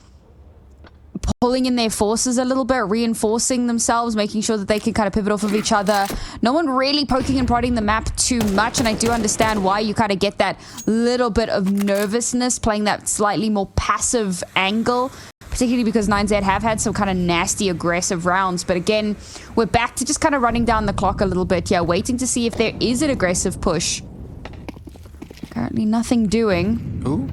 pulling in their forces a little bit, reinforcing themselves, making sure that they can kind of pivot off of each other. No one really poking and prodding the map too much, and I do understand why you kind of get that little bit of nervousness playing that slightly more passive angle, particularly because 9Z have had some kind of nasty aggressive rounds. But again, we're back to just kind of running down the clock a little bit. Yeah, waiting to see if there is an aggressive push. Currently nothing doing. Ooh.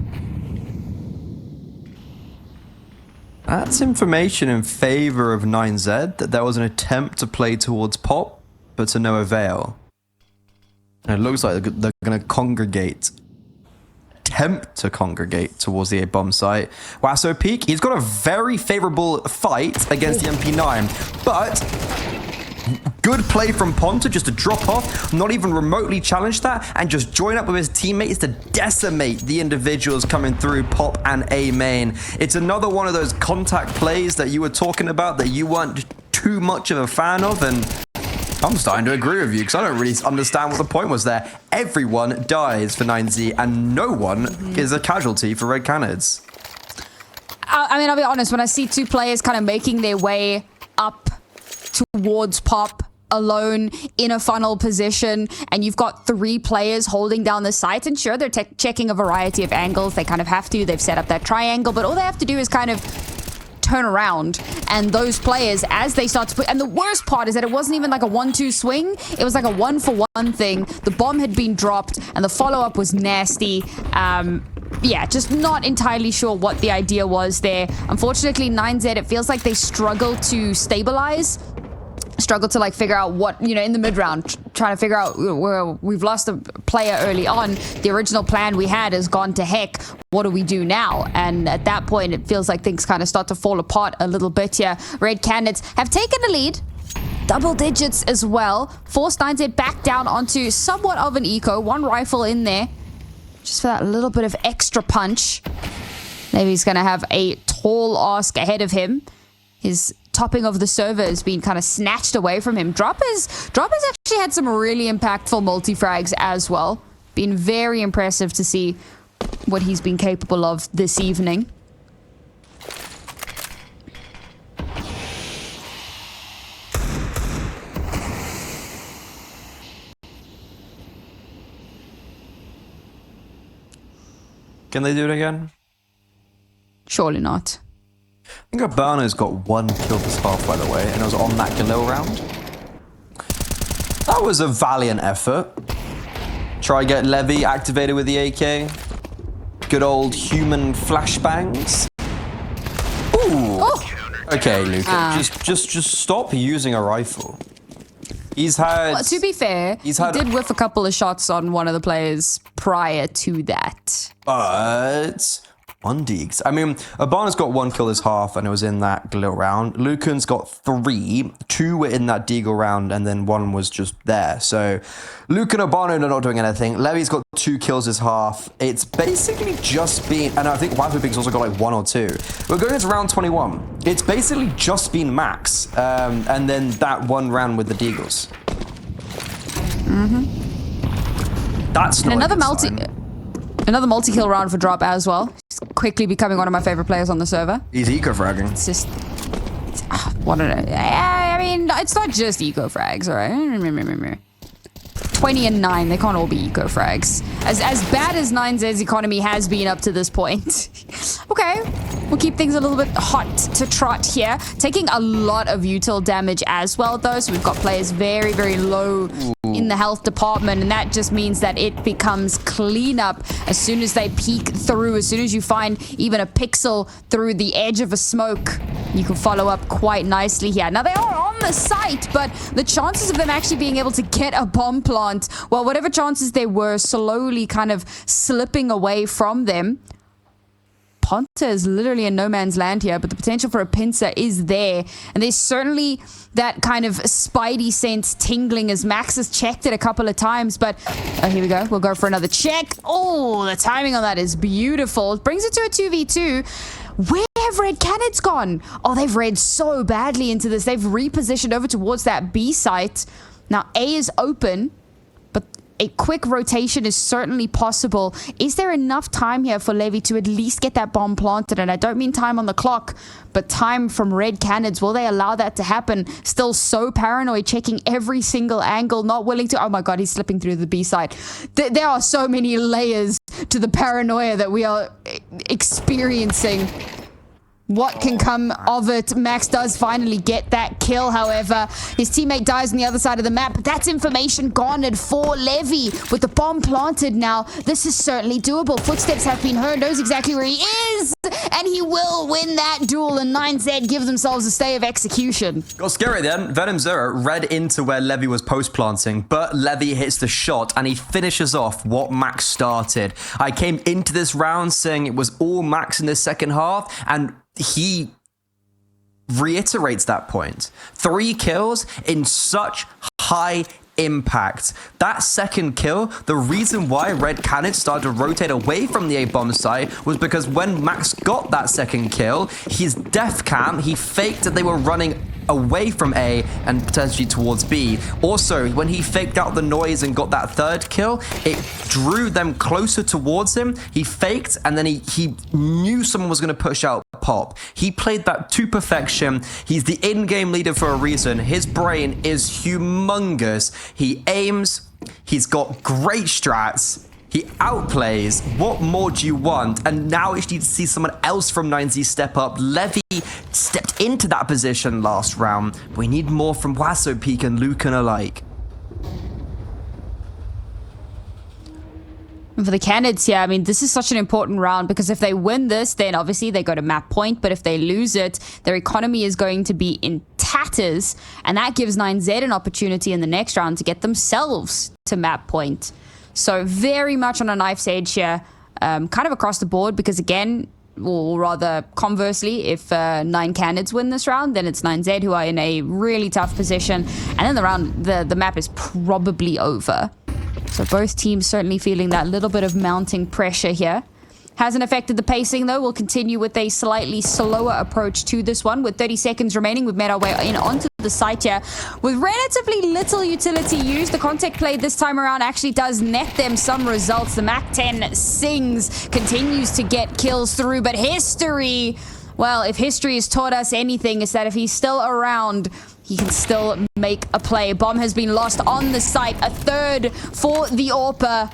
That's information in favor of 9Z, that there was an attempt to play towards Pop, but to no avail. And it looks like they're going to congregate. Attempt to congregate towards the A-bomb site. Wasso Peak, he's got a very favorable fight against the MP9, but good play from Ponta just to drop off, not even remotely challenge that, and just join up with his teammates to decimate the individuals coming through Pop and A main. It's another one of those contact plays that you were talking about that you weren't too much of a fan of, and I'm starting to agree with you because I don't really understand what the point was there. Everyone dies for 9Z and no one is a casualty for Red Canids. I mean, I'll be honest, when I see 2 players kind of making their way up towards Pop alone in a funnel position, and you've got 3 players holding down the site, and sure, they're checking a variety of angles. They kind of have to. They've set up that triangle, but all they have to do is kind of turn around, and those players, as they start to put, and the worst part is that it wasn't even like a 1-2 swing, it was like a 1-for-1 thing. The bomb had been dropped and the follow-up was nasty. Yeah, just not entirely sure what the idea was there. Unfortunately, 9Z, it feels like they struggle to stabilize, struggle to like figure out what, you know, in the mid round, trying to figure out, well, we've lost a player early on. The original plan we had has gone to heck. What do we do now? And at that point, it feels like things kind of start to fall apart a little bit here. Red Canids have taken the lead. Double digits as well. Forced 9Z back down onto somewhat of an eco. One rifle in there. Just for that little bit of extra punch. Maybe he's going to have a tall ask ahead of him. His topping of the server has been kind of snatched away from him. Drop has actually had some really impactful multi-frags as well. Been very impressive to see what he's been capable of this evening. Can they do it again? Surely not. I think Urbano's got 1 kill this half, by the way, and it was on that Galil round. That was a valiant effort. Try get Levy activated with the AK. Good old human flashbangs. Ooh. Oh. Okay, Luca, just stop using a rifle. He's had... Well, to be fair, he did whiff a couple of shots on one of the players prior to that. But... 1 deeks. I mean, Urbano's got 1 kill this half, and it was in that Galil round. Lucan's got 3. 2 were in that Deagle round, and then 1 was just there. So, Lucan and Urbano are not doing anything. Levy's got 2 kills this half. It's basically just been... And I think Wazopig's also got like 1 or 2. We're going into round 21. It's basically just been Max, and then that 1 round with the Deagles. That's not another multi-kill round for Drop as well. He's quickly becoming one of my favorite players on the server. He's eco-fragging. It's just... what I mean, it's not just eco-frags, alright? 20 and 9, they can't all be eco-frags. As bad as 9Z's economy has been up to this point. Okay, we'll keep things a little bit hot to trot here. Taking a lot of util damage as well, though, so we've got players very, very low in the health department, and that just means that it becomes cleanup as soon as they peek through. As soon as you find even a pixel through the edge of a smoke, you can follow up quite nicely here. Now, they are on the site, but the chances of them actually being able to get a bomb plant, well, whatever chances there were, slowly kind of slipping away from them. Ponta is literally in no man's land here, but the potential for a pincer is there. And there's certainly that kind of spidey sense tingling as Max has checked it a couple of times. But here we go. We'll go for another check. Oh, the timing on that is beautiful. It brings it to a 2v2. Where have Red Canids gone? Oh, they've read so badly into this. They've repositioned over towards that B site. Now, A is open, but a quick rotation is certainly possible. Is there enough time here for Levy to at least get that bomb planted? And I don't mean time on the clock, but time from Red Canids. Will they allow that to happen? Still so paranoid, checking every single angle, not willing to... Oh my god, he's slipping through the B side. There are so many layers to the paranoia that we are experiencing. What can come of it? Max does finally get that kill, however. His teammate dies on the other side of the map, but that's information garnered for Levy. With the bomb planted now, this is certainly doable. Footsteps have been heard, knows exactly where he is, and he will win that duel, and 9Z gives themselves a stay of execution. Got scary then. Venom Zero read into where Levy was post-planting, but Levy hits the shot, and he finishes off what Max started. I came into this round saying it was all Max in the second half, and he reiterates that point. 3 kills in such high impact. That second kill, the reason why Red Canids started to rotate away from the A-bomb site was because when Max got that second kill, his death cam, he faked that they were running away from A and potentially towards B. Also, when he faked out the noise and got that third kill, it drew them closer towards him. He faked, and then he knew someone was going to push out pop. He played that to perfection. He's the in-game leader for a reason. His brain is humongous. He aims. He's got great strats. He outplays. What more do you want? And now we need to see someone else from 9Z step up. Levy stepped into that position last round. We need more from Wazopig and Lucan alike. And for the Canids here, I mean, this is such an important round because if they win this, then obviously they go to map point. But if they lose it, their economy is going to be in tatters. And that gives 9Z an opportunity in the next round to get themselves to map point. So very much on a knife's edge here, kind of across the board because again, or rather conversely, if 9 Canids win this round, then it's 9Z who are in a really tough position. And then the round, the map is probably over. So both teams certainly feeling that little bit of mounting pressure here. Hasn't affected the pacing though. We'll continue with a slightly slower approach to this one. With 30 seconds remaining, we've made our way in onto the site here. With relatively little utility used, the contact play this time around actually does net them some results. The MAC-10 sings, continues to get kills through, but history... Well, if history has taught us anything, it's that if he's still around, he can still make a play. Bomb has been lost on the site. A third for the AWPer.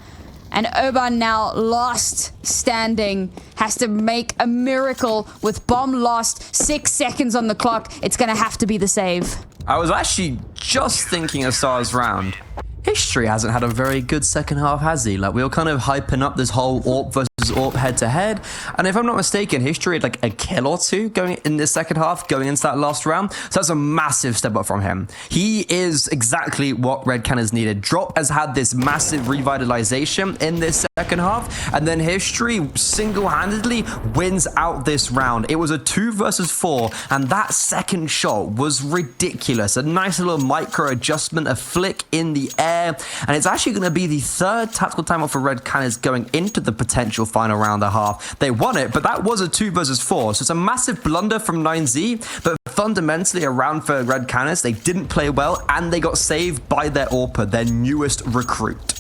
And Urban now last standing. Has to make a miracle with bomb lost. 6 seconds on the clock. It's going to have to be the save. I was actually just thinking of SARS round. History hasn't had a very good second half, has he? Like, we were kind of hyping up this whole AWP versus AWP head-to-head. And if I'm not mistaken, History had like a kill or two going in the second half, going into that last round. So that's a massive step up from him. He is exactly what Red Canids needed. Drop has had this massive revitalization in this second half. And then History single-handedly wins out this round. It was a 2 versus 4. And that second shot was ridiculous. A nice little micro adjustment, a flick in the air. And it's actually going to be the third tactical timeout for Red Canids going into the potential final round and a half. They won it, but that was a 2 versus 4. So it's a massive blunder from 9Z, but fundamentally around for Red Canids, they didn't play well and they got saved by their AWPer, their newest recruit.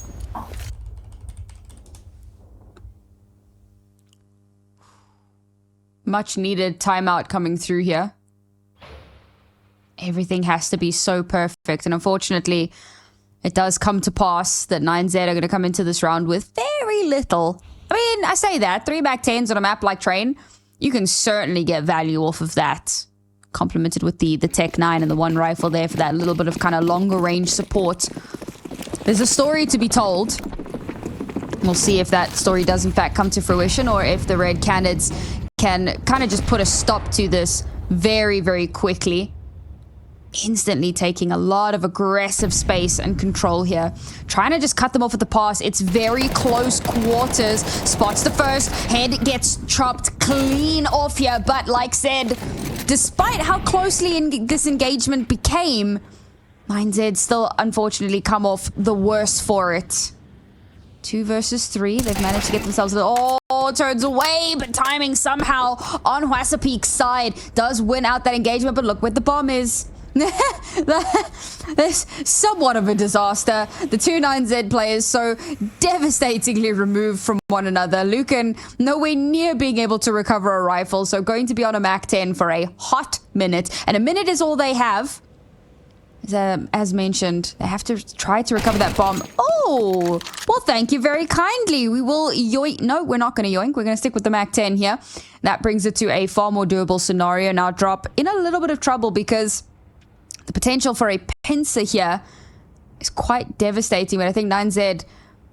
Much needed timeout coming through here. Everything has to be so perfect, and unfortunately, it does come to pass that 9Z are going to come into this round with very little. I mean, I say that. 3 MAC-10s on a map like Train, you can certainly get value off of that. Complemented with the Tech 9 and the 1 rifle there for that little bit of kind of longer range support. There's a story to be told. We'll see if that story does in fact come to fruition or if the Red Canids can kind of just put a stop to this very, very quickly. Instantly taking a lot of aggressive space and control here. Trying to just cut them off at the pass. It's very close quarters. Spots the first. Head gets chopped clean off here. But like said, despite how closely this engagement became, 9Z still unfortunately come off the worst for it. 2 versus 3. They've managed to get themselves... turns away, but timing somehow on Huasa Peak's side does win out that engagement. But look where the bomb is. There's somewhat of a disaster. The 2 9Z players so devastatingly removed from one another. Lucan nowhere near being able to recover a rifle, so going to be on a MAC-10 for a hot minute. And a minute is all they have. As mentioned, they have to try to recover that bomb. Oh, well, thank you very kindly. We will yoink. No, we're not going to yoink. We're going to stick with the MAC-10 here. That brings it to a far more doable scenario. Now Drop in a little bit of trouble because the potential for a pincer here is quite devastating, but I think 9Z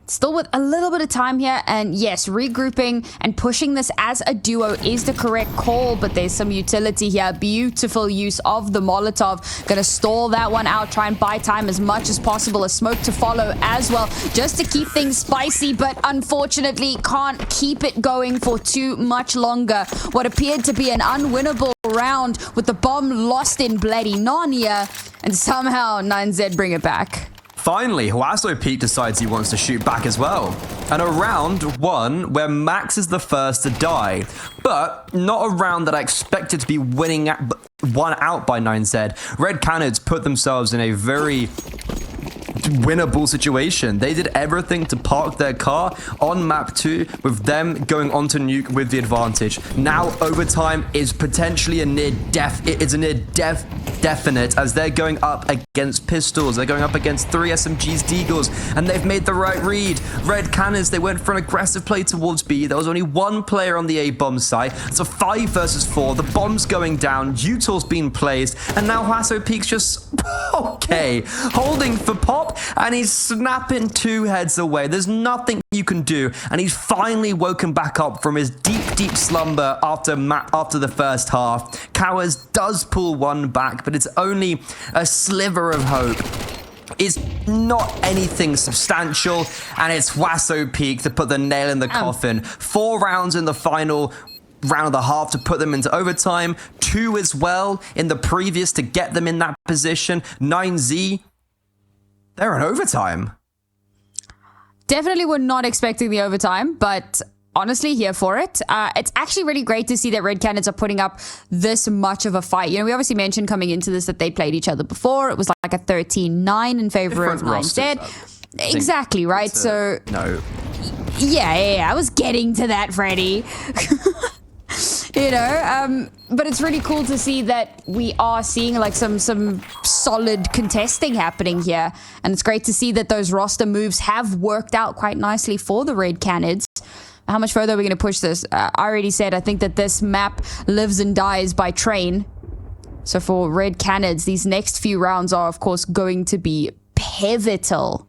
still with a little bit of time here, and yes, regrouping and pushing this as a duo is the correct call, but there's some utility here. Beautiful use of the Molotov. Gonna stall that one out, try and buy time as much as possible. A smoke to follow as well, just to keep things spicy, but unfortunately can't keep it going for too much longer. What appeared to be an unwinnable round with the bomb lost in bloody Narnia, and somehow 9Z bring it back. Finally, Huaso Peak decides he wants to shoot back as well. And a round one where Max is the first to die. But not a round that I expected to be won out by 9Z. Red Canids put themselves in a very winnable situation. They did everything to park their car on map 2 with them going on to nuke with the advantage. Now overtime is potentially a definite as they're going up against pistols. They're going up against 3 SMGs, Deagles, and they've made the right read. Red Canids, they went for an aggressive play towards B. There was only 1 player on the A bomb site. It's a 5 versus 4. The bomb's going down. Util's being placed, and now Huaso Peak's just okay, holding for pop. and he's snapping 2 heads away. There's nothing you can do, and he's finally woken back up from his deep slumber after the first half. Cowards does pull one back, but it's only a sliver of hope. It's not anything substantial, and it's Wasso Peak to put the nail in the coffin. 4 rounds in the final round of the half to put them into overtime, 2 as well in the previous to get them in that position. 9Z, they're in overtime. Definitely were not expecting the overtime, but honestly here for it. It's actually really great to see that Red Canids are putting up this much of a fight. You know, we obviously mentioned coming into this that they played each other before. It was like a 13-9 in favor of 9Z. Exactly, right? So no. Yeah, I was getting to that, Freddie. You know, but it's really cool to see that we are seeing like some solid contesting happening here, and it's great to see that those roster moves have worked out quite nicely for the Red Canids. How much further are we going to push this? I already said I think that this map lives and dies by train. So for Red Canids, these next few rounds are of course going to be pivotal.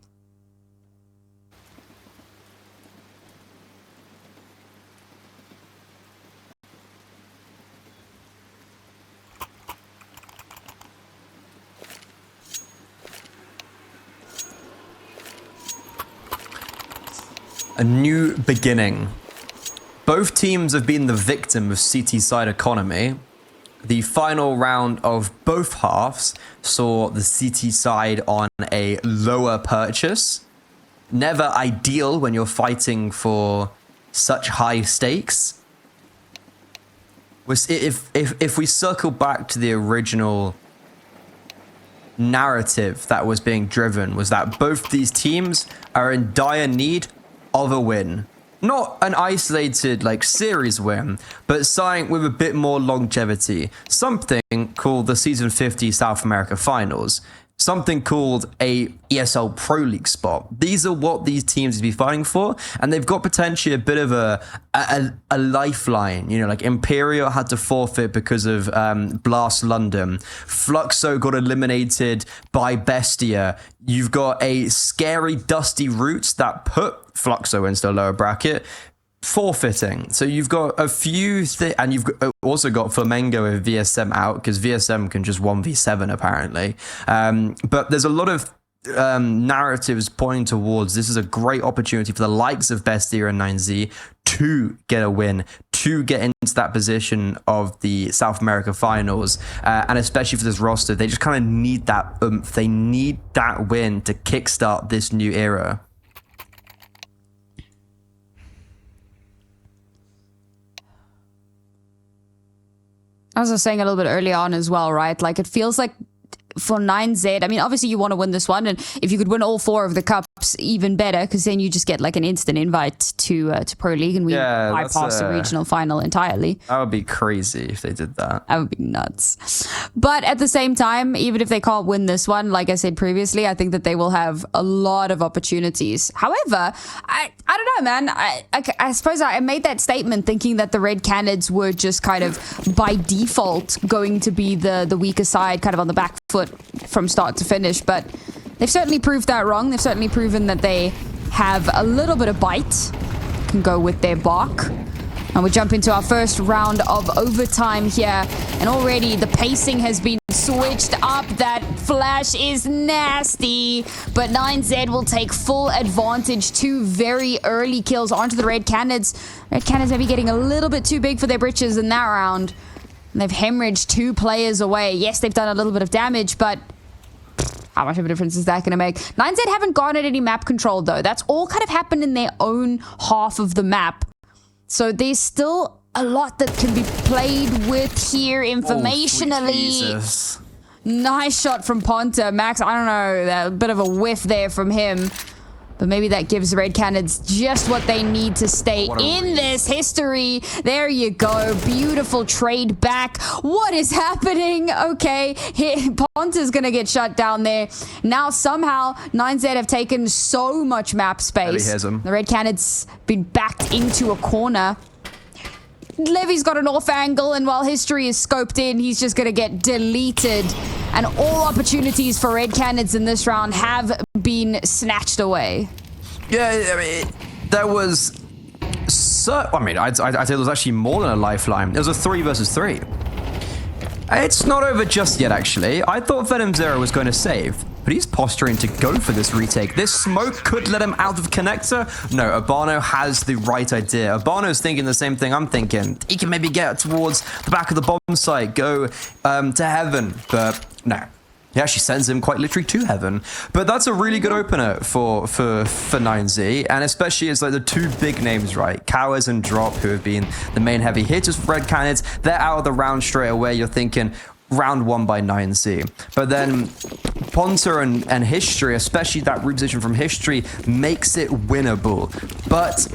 A new beginning. Both teams have been the victim of CT side economy. The final round of both halves saw the CT side on a lower purchase. Never ideal when you're fighting for such high stakes. If we circle back to the original narrative that was being driven, was that both these teams are in dire need of a win. Not an isolated like series win, but something with a bit more longevity. Something called the Season 50 South America Finals. Something called a ESL Pro League spot. These are what these teams will be fighting for, and they've got potentially a bit of a lifeline. You know, like Imperial had to forfeit because of Blast London. Fluxo got eliminated by Bestia. You've got a scary Dusty Roots that put Fluxo into the lower bracket. Forfeiting. So you've got a few and you've also got Flamengo with VSM out because VSM can just 1v7 apparently. But there's a lot of narratives pointing towards this is a great opportunity for the likes of Bestia and 9Z to get a win, to get into that position of the South America Finals, and especially for this roster, they just kind of need that oomph. They need that win to kickstart this new era. As I was saying a little bit earlier on as well, right? Like, it feels like for 9Z, I mean, obviously you want to win this one, and if you could win all 4 of the cups, even better, because then you just get like an instant invite to Pro League, and we bypass the regional final entirely. That would be crazy if they did that. That would be nuts. But at the same time, even if they can't win this one, like I said previously, I think that they will have a lot of opportunities. However, I don't know, man. I suppose I made that statement thinking that the Red Canids were just kind of by default going to be the weaker side, kind of on the back foot from start to finish, but they've certainly proved that wrong. They've certainly proven that they have a little bit of bite, can go with their bark. And we jump into our first round of overtime here, and already the pacing has been switched up. That flash is nasty, but 9Z will take full advantage. 2 very early kills onto the Red Canids. Red Canids maybe getting a little bit too big for their britches in that round. And they've hemorrhaged 2 players away. Yes, they've done a little bit of damage, but how much of a difference is that going to make? 9Z haven't garnered any map control, though. That's all kind of happened in their own half of the map. So there's still a lot that can be played with here informationally. Oh, nice shot from Ponta. Max, I don't know, a bit of a whiff there from him. But maybe that gives Red Canids just what they need to stay in this history. There you go. Beautiful trade back. What is happening? Okay, Ponta's going to get shut down there. Now somehow 9Z have taken so much map space. The Red Canids been backed into a corner. Levy's got an off angle, and while history is scoped in, he's just going to get deleted. And all opportunities for Red Canids in this round have been snatched away. Yeah, I mean, there was... I'd say there was actually more than a lifeline. It was a 3 versus 3. It's not over just yet, actually. I thought Venom Zero was going to save, but he's posturing to go for this retake. This smoke could let him out of connector. No, Urbano has the right idea. Urbano's thinking the same thing I'm thinking. He can maybe get towards the back of the bomb site, go to heaven, but no. He actually sends him quite literally to heaven. But that's a really good opener for 9Z, and especially as like the 2 big names, right? Cowards and Drop, who have been the main heavy hitters for Red Canids, they're out of the round straight away. You're thinking round 1 by 9Z. But then Ponta and History, especially that reposition from History, makes it winnable. But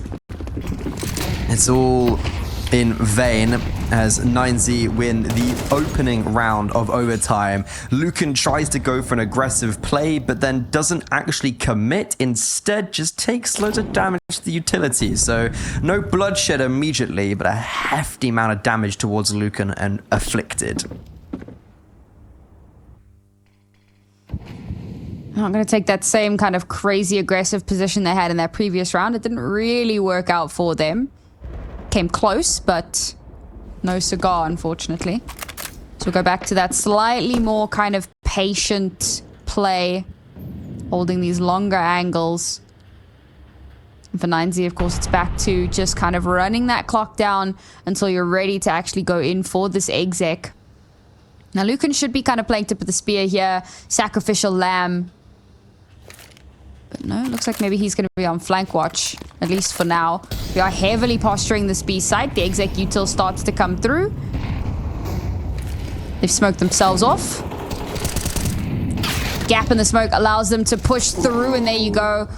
it's all in vain as 9Z win the opening round of overtime. Lucan tries to go for an aggressive play, but then doesn't actually commit. Instead, just takes loads of damage to the utility. So no bloodshed immediately, but a hefty amount of damage towards Lucan and Afflicted. I'm going to take that same kind of crazy aggressive position they had in their previous round. It didn't really work out for them. Came close, but no cigar, unfortunately. So we'll go back to that slightly more kind of patient play, holding these longer angles. And for 9Z, of course, it's back to just kind of running that clock down until you're ready to actually go in for this exec. Now, Lucan should be kind of playing tip of the spear here. Sacrificial lamb. But no, it looks like maybe he's going to be on flank watch, at least for now. We are heavily posturing this B site. The exec util starts to come through. They've smoked themselves off. Gap in the smoke allows them to push through, and there you go.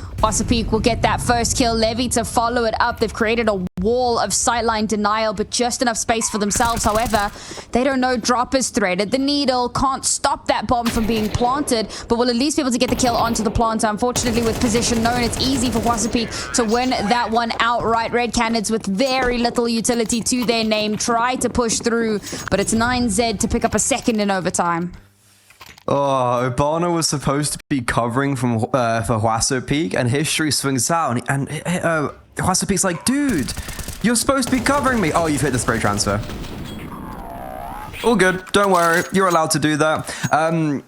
Peak will get that first kill. Levy to follow it up. They've created a wall of sightline denial, but just enough space for themselves. However, they don't know Drop is threaded the needle. Can't stop that bomb from being planted, but will at least be able to get the kill onto the planter. Unfortunately, with position known, it's easy for Peak to win that one outright. Red Canids with very little utility to their name try to push through, but it's 9Z to pick up a second in overtime. Oh, Urbano was supposed to be covering from for Peak, and History swings out, and Peak's like, dude, you're supposed to be covering me. Oh, you've hit the spray transfer. All good, don't worry, you're allowed to do that.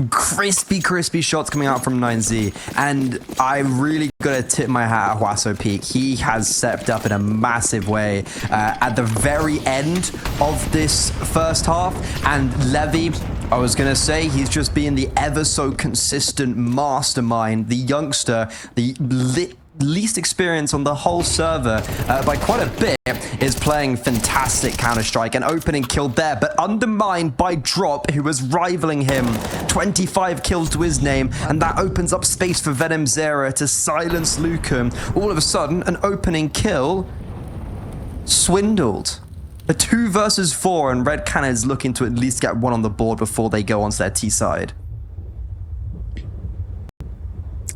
Crispy shots coming out from 9Z, and I really gotta tip my hat at Peak. He has stepped up in a massive way at the very end of this first half, and Levy, I was gonna say, he's just being the ever so consistent mastermind, the youngster, the least experience on the whole server by quite a bit, is playing fantastic Counter-Strike, and opening kill there, but undermined by Drop, who was rivaling him. 25 kills to his name, and that opens up space for Venom Zero to silence Lucan. All of a sudden, an opening kill swindled. A 2 versus 4, and Red Canids looking to at least get one on the board before they go onto their T side.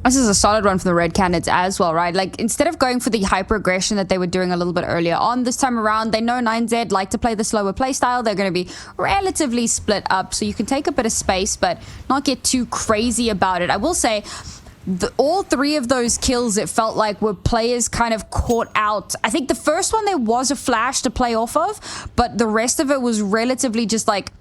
This is a solid one for the Red Canids as well, right? Like, instead of going for the hyper aggression that they were doing a little bit earlier on this time around, they know 9Z like to play the slower play style. They're going to be relatively split up, so you can take a bit of space, but not get too crazy about it. I will say, all 3 of those kills, it felt like, were players kind of caught out. I think the first one, there was a flash to play off of, but the rest of it was relatively just like,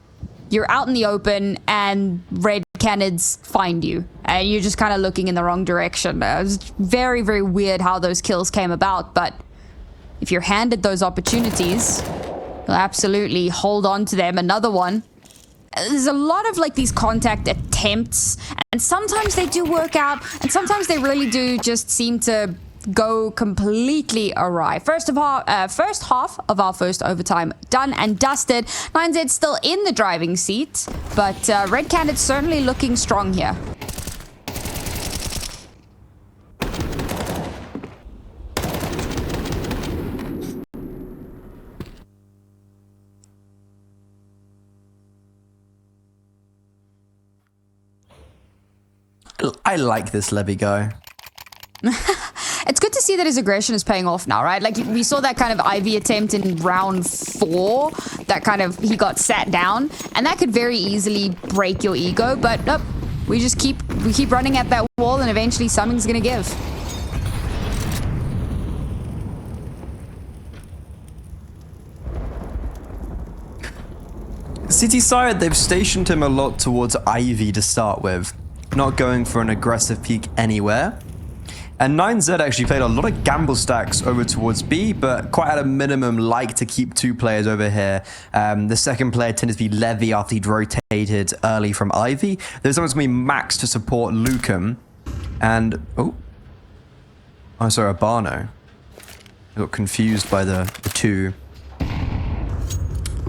you're out in the open and Red Canids find you, and you're just kind of looking in the wrong direction. It was very, very weird how those kills came about, but if you're handed those opportunities, you'll absolutely hold on to them. Another one. There's a lot of like these contact attempts, and sometimes they do work out, and sometimes they really do just seem to go completely awry. First half of our first overtime done and dusted. 9Z still in the driving seat, but Red Canids certainly looking strong here. I like this Levy guy. It's good to see that his aggression is paying off now, right? Like, we saw that kind of IV attempt in round 4, that kind of, he got sat down, and that could very easily break your ego, but nope, we keep running at that wall, and eventually something's gonna give. City side, they've stationed him a lot towards Ivy to start with, not going for an aggressive peek anywhere. And 9Z actually played a lot of gamble stacks over towards B, but quite at a minimum like to keep 2 players over here. The second player tended to be Levy after he'd rotated early from Ivy. There's someone's going to be Max to support Lucan. And, oh, sorry, Abano. I got confused by the 2.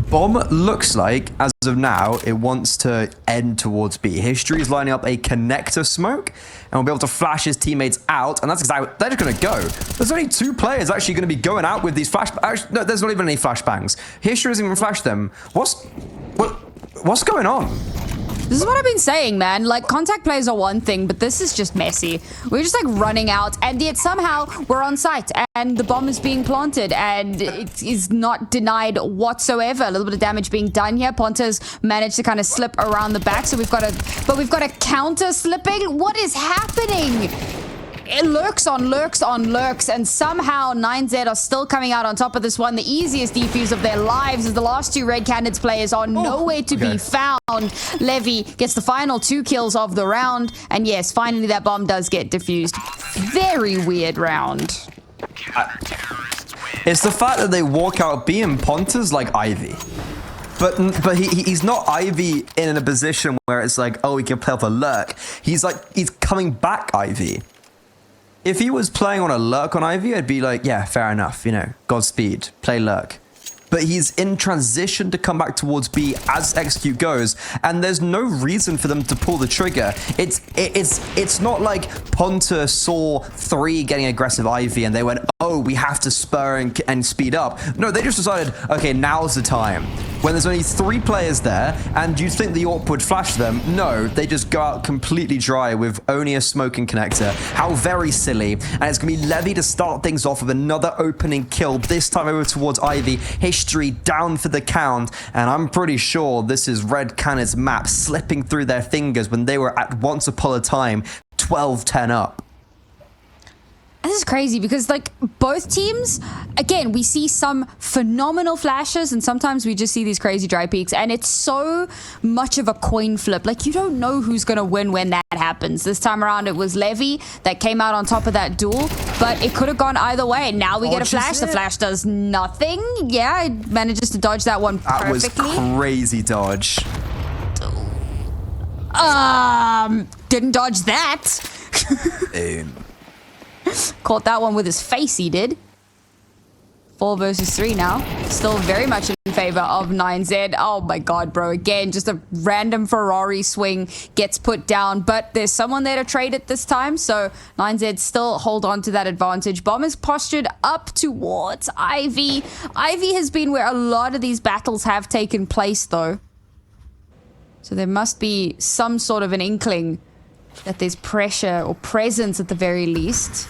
Bomb looks like, as of now, it wants to end towards B. History is lining up a connector smoke, and we'll be able to flash his teammates out, and that's exactly, they're just going to go. There's only 2 players actually going to be going out with these flash, actually, no, there's not even any flashbangs. History hasn't even flashed them. What's going on? This is what I've been saying, man. Like, contact plays are one thing, but this is just messy. We're just, like, running out, and yet somehow we're on site, and the bomb is being planted, and it is not denied whatsoever. A little bit of damage being done here. Ponta's managed to kind of slip around the back, so we've got a counter slipping. What is happening? It lurks on lurks, and somehow 9Z are still coming out on top of this one. The easiest defuse of their lives as the last 2 Red Canids players are nowhere to be found. Levy gets the final 2 kills of the round, and yes, finally that bomb does get defused. Very weird round. It's the fact that they walk out B and Ponta's like Ivy. But he's not Ivy in a position where it's like, oh, he can play off a lurk. He's coming back Ivy. If he was playing on a lurk on Ivy, I'd be like, yeah, fair enough, you know, Godspeed, play lurk. But he's in transition to come back towards B as execute goes, and there's no reason for them to pull the trigger. It's not like Ponta saw 3 getting aggressive Ivy and they went, oh, we have to spur and speed up. No, they just decided, okay, now's the time. When there's only 3 players there, and you think the AWP would flash them, no, they just go out completely dry with only a smoking connector. How very silly. And it's going to be Levy to start things off with another opening kill, this time over towards Ivy. History down for the count, and I'm pretty sure this is Red Canids map slipping through their fingers when they were at once upon a time 12-10 up. This is crazy because, like, both teams, again, we see some phenomenal flashes and sometimes we just see these crazy dry peaks, and it's so much of a coin flip. Like, you don't know who's going to win when that happens. This time around, it was Levy that came out on top of that duel, but it could have gone either way. Now we get a flash. The flash does nothing. Yeah, it manages to dodge that one perfectly. That was crazy dodge. Didn't dodge that. Caught that one with his face, he did. 4 versus 3 now. Still very much in favor of 9Z. Oh my god, bro. Again, just a random Ferrari swing gets put down, but there's someone there to trade it this time, so 9Z still hold on to that advantage. Bomb is postured up towards Ivy. Ivy has been where a lot of these battles have taken place, though. So there must be some sort of an inkling that there's pressure or presence at the very least.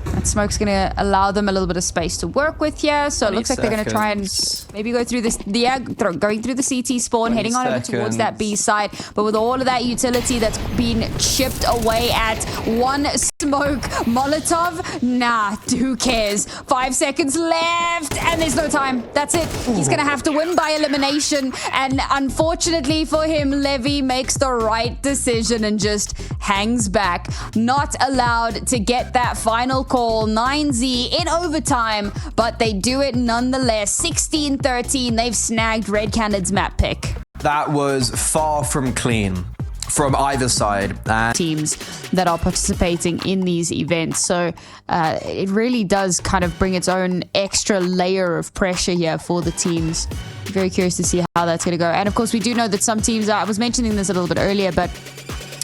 That smoke's going to allow them a little bit of space to work with here. So it looks like they're going to try and maybe go through this. Yeah, going through the CT spawn, heading on over towards that B side. But with all of that utility that's been chipped away at, one smoke Molotov. Nah, who cares? 5 seconds left and there's no time. That's it. He's going to have to win by elimination. And unfortunately for him, Levy makes the right decision and just hangs back. Not allowed to get that final call. 9Z in overtime, but they do it nonetheless. 16-13, they've snagged Red Canids map pick. That was far from clean from either side. Teams that are participating in these events. So it really does kind of bring its own extra layer of pressure here for the teams. Very curious to see how that's going to go. And of course, we do know that some teams I was mentioning this a little bit earlier, but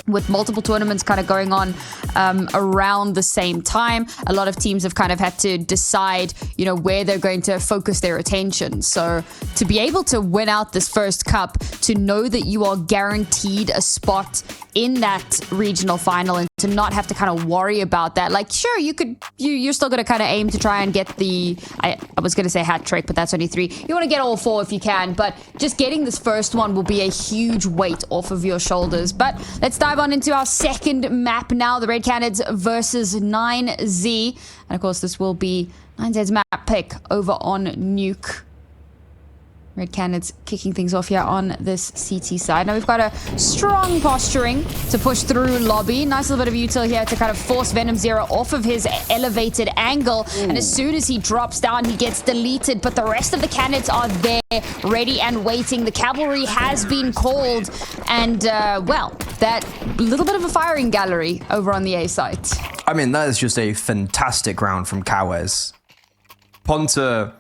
with multiple tournaments kind of going on around the same time, a lot of teams have kind of had to decide, you know, where they're going to focus their attention. So to be able to win out this first cup, to know that you are guaranteed a spot in that regional final and to not have to kind of worry about that. Like, sure, you're still going to kind of aim to try and get the, I was going to say hat trick, but that's only 3. You want to get all 4 if you can, but just getting this first one will be a huge weight off of your shoulders. But let's dive on into our second map now, the Red Canids versus 9Z. And of course, this will be 9Z's map pick over on Nuke. Red Canids kicking things off here on this CT side. Now we've got a strong posturing to push through lobby. Nice little bit of util here to kind of force Venom Zero off of his elevated angle. Ooh. And as soon as he drops down, he gets deleted. But the rest of the Canids are there, ready and waiting. The cavalry has been called. And, well, that little bit of a firing gallery over on the A site. I mean, that is just a fantastic round from Cawes. Ponta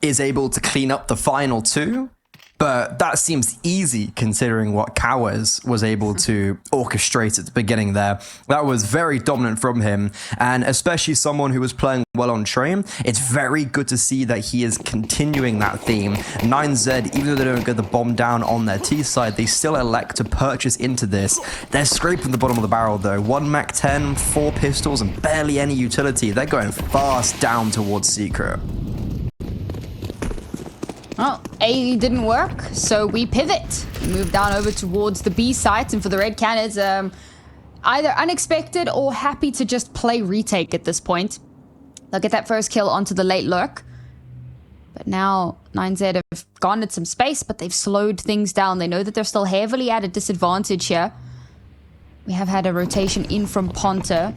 is able to clean up the final 2, but that seems easy considering what Cawes was able to orchestrate at the beginning there. That was very dominant from him, and especially someone who was playing well on train, it's very good to see that he is continuing that theme. 9Z, even though they don't get the bomb down on their T side, they still elect to purchase into this. They're scraping the bottom of the barrel though. 1 Mac 10, 4 pistols, and barely any utility. They're going fast down towards Secret. Well, A didn't work, so we pivot. Move down over towards the B site, and for the Red Canids, either unexpected or happy to just play retake at this point. They'll get that first kill onto the late lurk. But now 9Z have garnered some space, but they've slowed things down. They know that they're still heavily at a disadvantage here. We have had a rotation in from Ponta.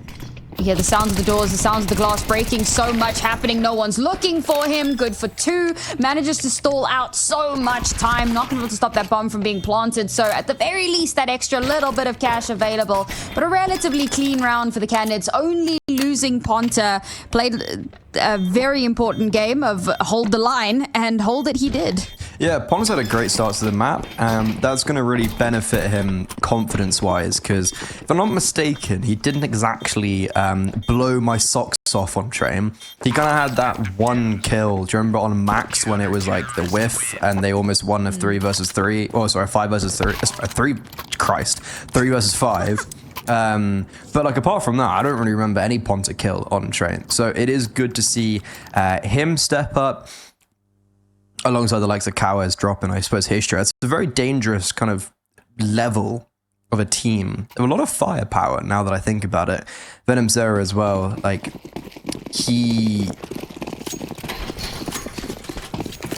You hear the sounds of the doors, the sounds of the glass breaking, so much happening, no one's looking for him. Good for 2, manages to stall out so much time, not able to stop that bomb from being planted, so at the very least that extra little bit of cash available, but a relatively clean round for the Canids, only losing Ponta. Played a very important game of hold the line, and hold it he did. Yeah, Ponta's had a great start to the map. That's going to really benefit him confidence-wise, because if I'm not mistaken, he didn't exactly blow my socks off on train. He kind of had that 1 kill. Do you remember on Max when it was like the whiff and they almost won a 3 versus 3? Oh, sorry, 5 versus 3. 3 versus 5. But like apart from that, I don't really remember any Ponta kill on train. So it is good to see him step up alongside the likes of Cawes dropping, I suppose, history. It's a very dangerous kind of level of a team. They have a lot of firepower now that I think about it. Venom Zero as well. Like, he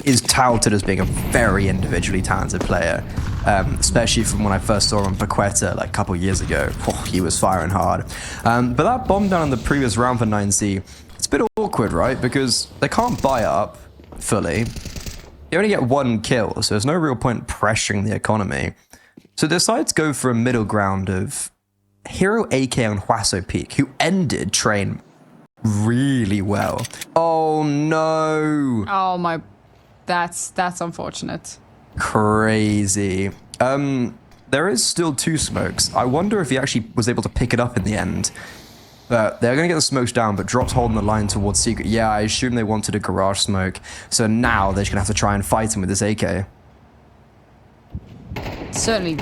is touted as being a very individually talented player. Especially from when I first saw him on Paqueta like a couple years ago. Oh, he was firing hard. But that bomb down in the previous round for 9Z, it's a bit awkward, right? Because they can't buy it up fully. They only get 1 kill, so there's no real point pressuring the economy. So they decide to go for a middle ground of Hero AK on Huaso Peak, who ended train really well. Oh no! Oh my, that's unfortunate. Crazy. There is still 2 smokes. I wonder if he actually was able to pick it up in the end. But they're going to get the smokes down, but Drop's holding the line towards Secret. Yeah, I assume they wanted a garage smoke. So now they're just going to have to try and fight him with this AK. Certainly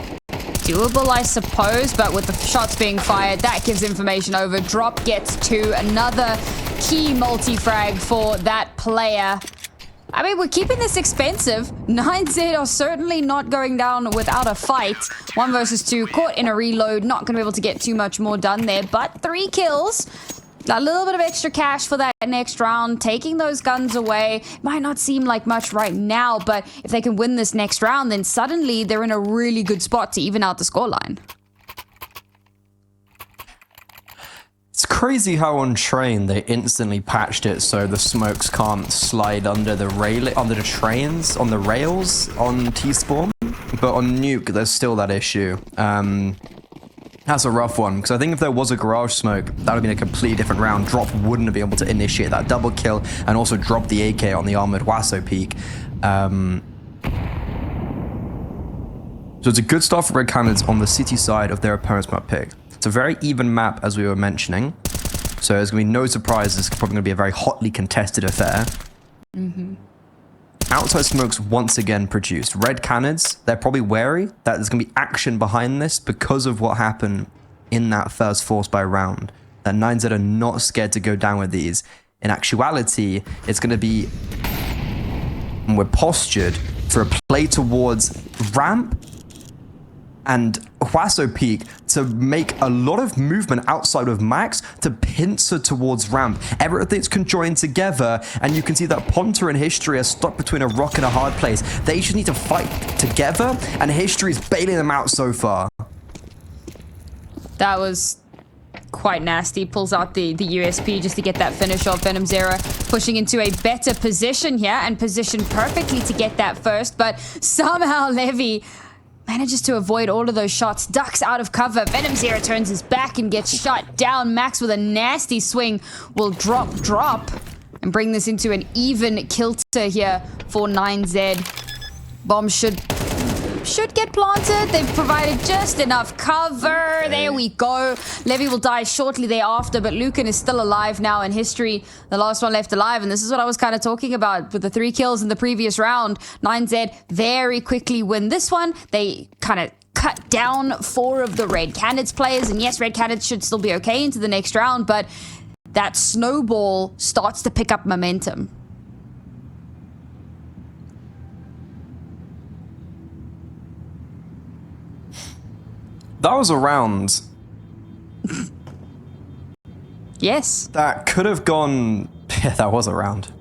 doable, I suppose, but with the shots being fired, that gives information over. Drop gets 2, another key multi-frag for that player. I mean, we're keeping this expensive. 9Z are certainly not going down without a fight. 1 versus 2, caught in a reload, not going to be able to get too much more done there, but 3 kills. A little bit of extra cash for that next round, taking those guns away. Might not seem like much right now, but if they can win this next round, then suddenly they're in a really good spot to even out the scoreline. It's crazy how on train they instantly patched it so the smokes can't slide under the trains, on the rails on T-Spawn. But on Nuke, there's still that issue. That's a rough one, because I think if there was a garage smoke, that would have been a completely different round. Drop wouldn't have been able to initiate that double kill and also drop the AK on the armored Huaso Peak. So it's a good start for Red Canids on the city side of their opponent's map pick. It's a very even map, as we were mentioning. So there's going to be no surprise. It's probably going to be a very hotly contested affair. Outside smokes once again produced. Red Canids, they're probably wary that there's going to be action behind this because of what happened in that first force by round. That 9Z are not scared to go down with these. In actuality, it's going to be... we're postured for a play towards ramp and Huaso Peak to make a lot of movement outside of Max to pincer towards ramp. Everything's conjoined together, and you can see that Ponta and History are stuck between a rock and a hard place. They just need to fight together, and History's bailing them out so far. That was quite nasty. Pulls out the USP just to get that finish off. Venom Zero pushing into a better position here and positioned perfectly to get that first, but somehow Levy manages to avoid all of those shots, ducks out of cover. Venom Zero turns his back and gets shot down. Max with a nasty swing will drop, and bring this into an even kilter here for 9Z. Bomb should get planted. They've provided just enough cover. There we go. Levy will die shortly thereafter, but Lucan is still alive now in History, the last one left alive. And this is what I was kind of talking about with the 3 kills in the previous round. 9Z very quickly win this one. They kind of cut down 4 of the Red Canids players. And yes, Red Canids should still be okay into the next round, but that snowball starts to pick up momentum. That was a round. Yes. That could have gone... yeah, that was a round.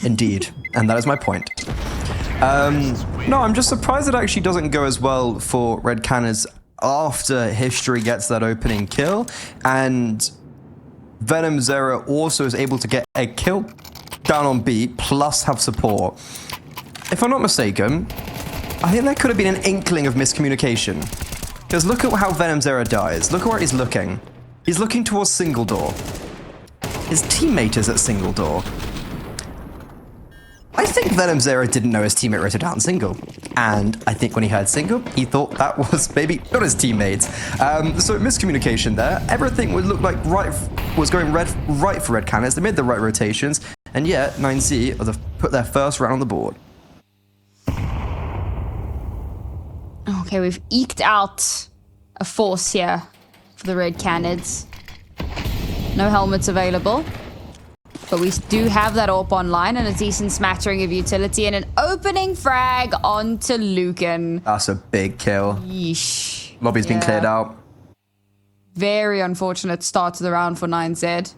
Indeed. And that is my point. No, I'm just surprised it actually doesn't go as well for Red Canids after History gets that opening kill. And Venom Zero also is able to get a kill down on B, plus have support. If I'm not mistaken, I think there could have been an inkling of miscommunication. Because look at how Venom Zero dies. Look at where he's looking. He's looking towards single door. His teammate is at single door. I think Venom Zero didn't know his teammate rotated out single. And I think when he heard single, he thought that was maybe not his teammate. So miscommunication there. Everything would look like was going right for Red Canids. They made the right rotations. And yet, 9Z put their first round on the board. Okay, we've eked out a force here for the Red Canids. No helmets available. But we do have that AWP online and a decent smattering of utility and an opening frag onto Lucan. That's a big kill. Yeesh. Lobby's been cleared out. Very unfortunate start to the round for 9Z.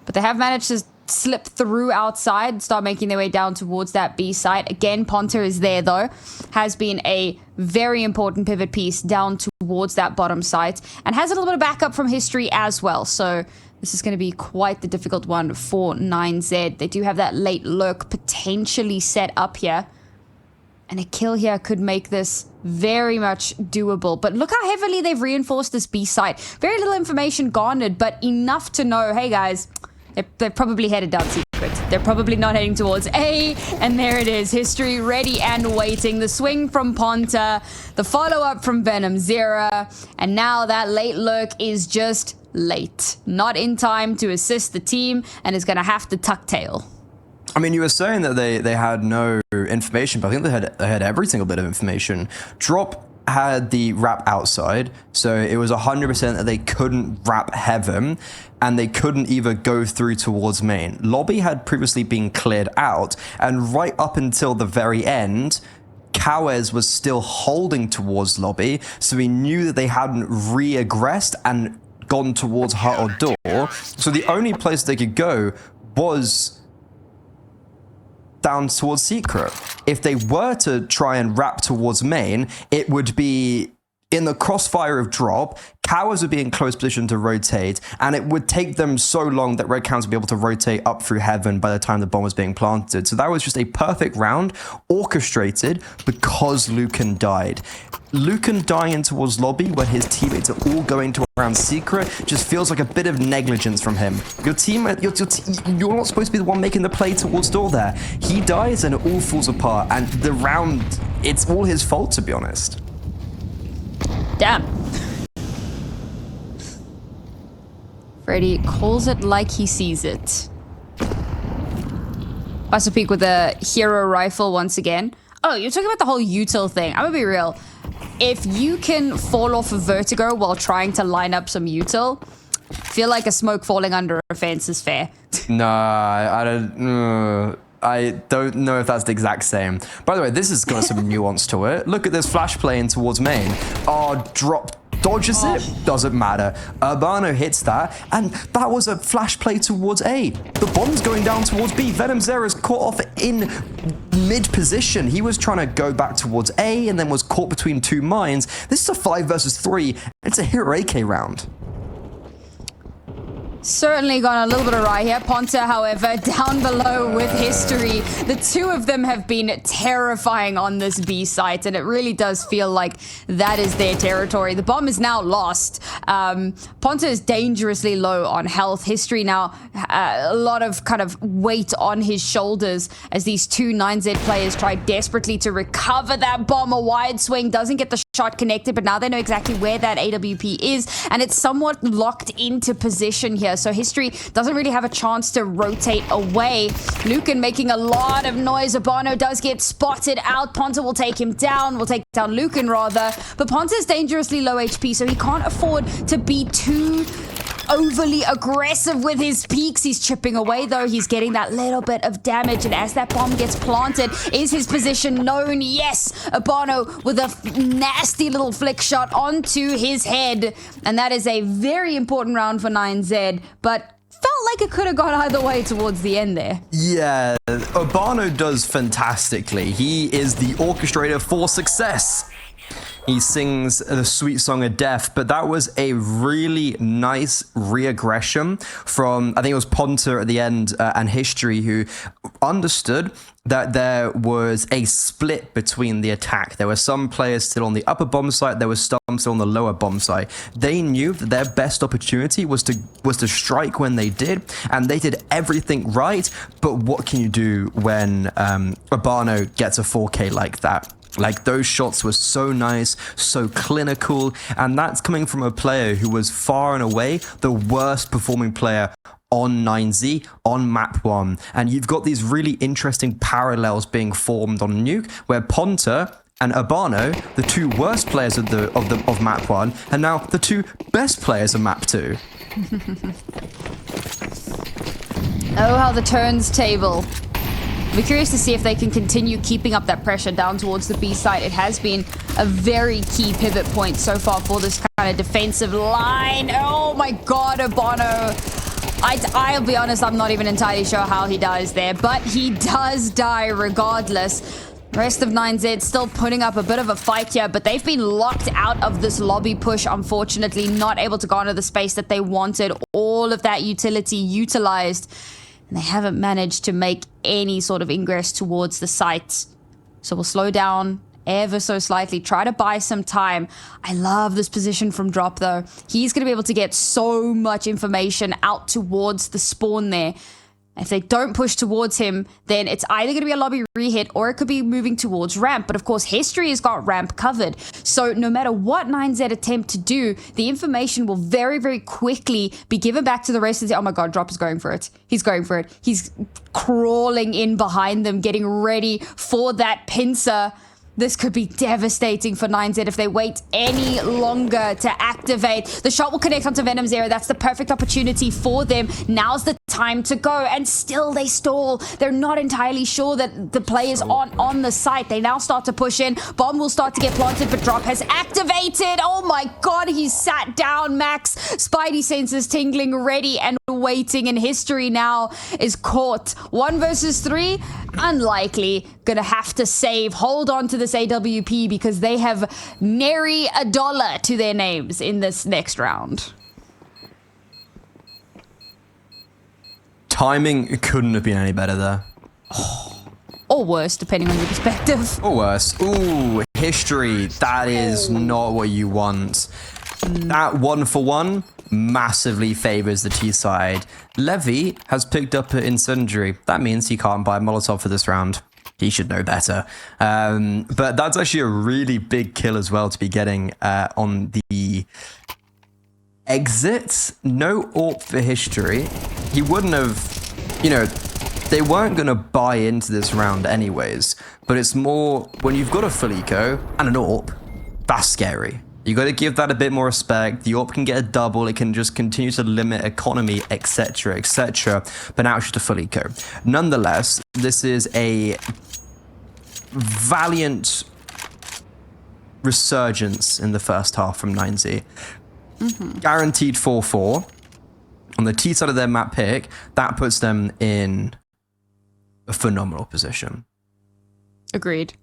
But they have managed to slip through outside, start making their way down towards that B site. Again, Ponta is there though. Has been a very important pivot piece down towards that bottom site and has a little bit of backup from History as well. So this is going to be quite the difficult one for 9Z. They do have that late lurk potentially set up here. And a kill here could make this very much doable. But look how heavily they've reinforced this B site. Very little information garnered, but enough to know, hey guys, they're probably headed down secret. They're probably not heading towards A. And there it is. History ready and waiting. The swing from Ponta. The follow-up from Venom Zero. And now that late lurk is just late. Not in time to assist the team and is going to have to tuck tail. I mean, you were saying that they had no information, but I think they had every single bit of information. Drop had the wrap outside, so it was 100% that they couldn't wrap heaven, and they couldn't either go through towards main. Lobby had previously been cleared out, and right up until the very end, Cowes was still holding towards lobby, so we knew that they hadn't re-aggressed and gone towards hut or door. So the only place they could go was down towards secret. If they were to try and wrap towards main, it would be in the crossfire of drop. Cowards would be in close position to rotate, and it would take them so long that Red Canids would be able to rotate up through heaven by the time the bomb was being planted. So that was just a perfect round, orchestrated because Lucan died. Lucan dying in towards lobby when his teammates are all going to around secret just feels like a bit of negligence from him. Your teammate, you're not supposed to be the one making the play towards door there. He dies and it all falls apart, and the round, it's all his fault, to be honest. Damn. Freddy calls it like he sees it. Peak with a hero rifle once again. Oh, you're talking about the whole util thing. I'm gonna be real. if you can fall off of Vertigo while trying to line up some util, feel like a smoke falling under a fence is fair. Nah, I don't know if that's the exact same. By the way, this has got some nuance to it. Look at this flash play in towards main. Drop dodges it, doesn't matter. Urbano hits that, and that was a flash play towards A. The bomb's going down towards B. Venom Zera's caught off in mid position. He was trying to go back towards A and then was caught between two mines. This is a 5 versus 3. It's a hero AK round. Certainly gone a little bit awry here. Ponta, however, down below with history. The two of them have been terrifying on this B site, and it really does feel like that is their territory. The bomb is now lost. Ponta is dangerously low on health. History now, a lot of kind of weight on his shoulders as these two 9Z players try desperately to recover that bomb. A wide swing doesn't get the shot connected, but now they know exactly where that AWP is, and it's somewhat locked into position here. So history doesn't really have a chance to rotate away. Lucan making a lot of noise. Urbano does get spotted out. Ponta will take him down. Will take down Lucan rather. But Ponta is dangerously low HP, so he can't afford to be too overly aggressive with his peaks. He's chipping away though. He's getting that little bit of damage, and as that bomb gets planted, is his position known? Yes, Urbano with a nasty little flick shot onto his head, and that is a very important round for 9Z, but felt like it could have gone either way towards the end there. Yeah, Urbano does fantastically. He is the orchestrator for success. He sings the sweet song of death, but that was a really nice re-aggression from, I think it was Ponta at the end and History, who understood that there was a split between the attack. There were some players still on the upper bomb site, there was some still on the lower bomb site. They knew that their best opportunity was to strike when they did, and they did everything right, but what can you do when Urbano gets a 4K like that? Like, those shots were so nice, so clinical, and that's coming from a player who was far and away the worst performing player on 9Z, on map 1. And you've got these really interesting parallels being formed on Nuke, where Ponta and Urbano, the two worst players of map 1, and now the two best players of map 2. Oh, how the turns table. I'll be curious to see if they can continue keeping up that pressure down towards the B site. It has been a very key pivot point so far for this kind of defensive line. Oh my god, Urbano. I'll be honest, I'm not even entirely sure how he dies there, but he does die regardless. The rest of 9Z still putting up a bit of a fight here, but they've been locked out of this lobby push, unfortunately, not able to garner the space that they wanted. All of that utility utilized, and they haven't managed to make any sort of ingress towards the site. So we'll slow down ever so slightly, try to buy some time. I love this position from Drop though. He's going to be able to get so much information out towards the spawn there. If they don't push towards him, then it's either going to be a lobby re-hit or it could be moving towards ramp. But of course, History has got ramp covered. So no matter what 9Z attempt to do, the information will very, very quickly be given back to the rest of the... Oh my god, Drop is going for it. He's going for it. He's crawling in behind them, getting ready for that pincer. This could be devastating for 9Z if they wait any longer to activate. The shot will connect onto Venom Zero. That's the perfect opportunity for them. Now's the time to go. And still they stall. They're not entirely sure that the players aren't on the site. They now start to push in. Bomb will start to get planted, but Drop has activated. Oh my god, he's sat down, Max. Spidey senses tingling, ready and waiting. And History now is caught. 1 versus 3? Unlikely. Gonna have to save. Hold on to this AWP because they have nary a dollar to their names in this next round. Timing couldn't have been any better there. Or worse, depending on your perspective. Or worse. Ooh, History. That is not what you want. That 1-for-1 massively favors the T side. Levy has picked up an Incendiary. That means he can't buy Molotov for this round. He should know better. But that's actually a really big kill as well to be getting on the exit. No AWP for History. He wouldn't have, you know, they weren't going to buy into this round anyways. But it's more, when you've got a full eco and an AWP, that's scary. You got to give that a bit more respect. The AWP can get a double. It can just continue to limit economy, etc., etc. But now it's just a full eco. Nonetheless, this is a valiant resurgence in the first half from 9Z. Guaranteed 4-4. On the T side of their map pick, that puts them in a phenomenal position. Agreed.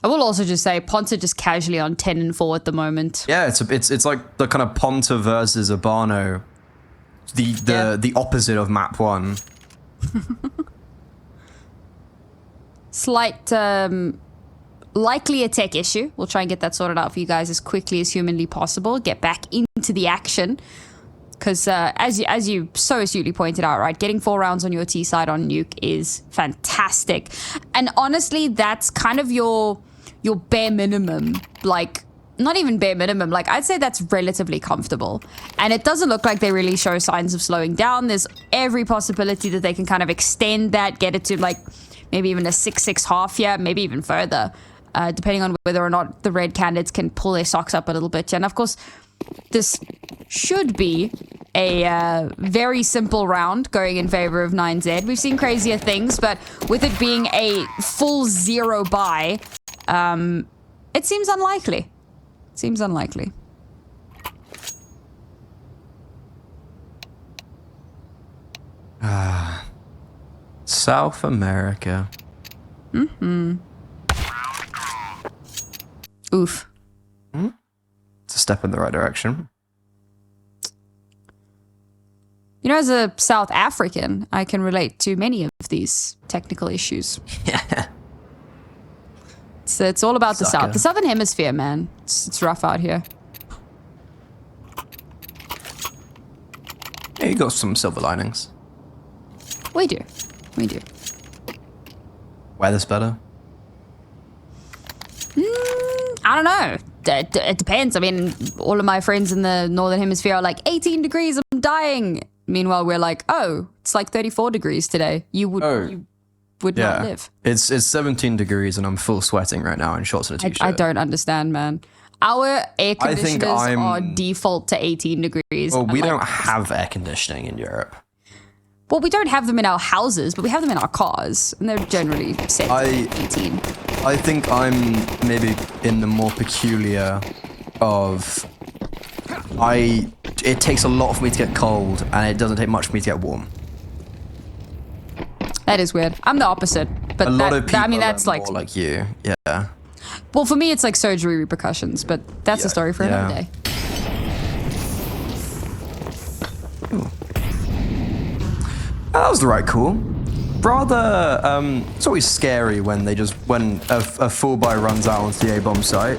I will also just say Ponta just casually on 10-4 at the moment. Yeah, it's like the kind of Ponta versus Urbano, the opposite of map 1. Slight, likely a tech issue. We'll try and get that sorted out for you guys as quickly as humanly possible. Get back into the action. Because as you so astutely pointed out, right, getting 4 rounds on your T side on Nuke is fantastic. And honestly, that's kind of your bare minimum. Like, not even bare minimum. Like, I'd say that's relatively comfortable. And it doesn't look like they really show signs of slowing down. There's every possibility that they can kind of extend that, get it to like maybe even a 6-6 half here, maybe even further, depending on whether or not the red Canids can pull their socks up a little bit. And of course, this should be a very simple round going in favor of 9Z. We've seen crazier things, but with it being a full 0 buy, it seems unlikely. It seems unlikely. South America. Oof. It's a step in the right direction. You know, as a South African, I can relate to many of these technical issues. Yeah. It's all about the Sucker. South. The Southern Hemisphere, man. It's rough out here. Yeah, you got some silver linings. We do. We do. Weather's better. I don't know. It depends. I mean, all of my friends in the Northern Hemisphere are like, 18 degrees, I'm dying. Meanwhile, we're like, oh, it's like 34 degrees today. You would not live. It's 17 degrees and I'm full sweating right now in shorts and a t-shirt. I don't understand, man. Our air conditioners are default to 18 degrees. Well, we don't have air conditioning in Europe. Well, we don't have them in our houses, but we have them in our cars, and they're generally set to 18. I think I'm maybe in the more peculiar of it takes a lot for me to get cold, and it doesn't take much for me to get warm. That is weird. I'm the opposite, but a lot of people I mean, that's are like more like you. Yeah. Well, for me, it's like surgery repercussions, but that's a story for another day. Ooh. That was the right call. Rather, it's always scary when a full buy runs out onto the A-bomb site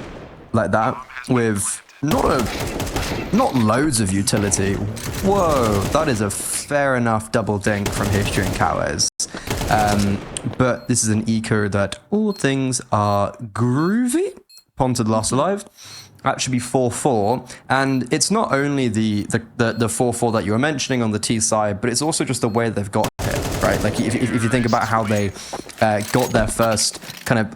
like that with not loads of utility. Whoa, that is a fair enough double dink from History and Cowes. But this is an eco that all things are groovy. Ponted last alive. That should be 4-4, and it's not only the 4-4 that you were mentioning on the T side, but it's also just the way they've got it, right? Like if you think about how they got their first kind of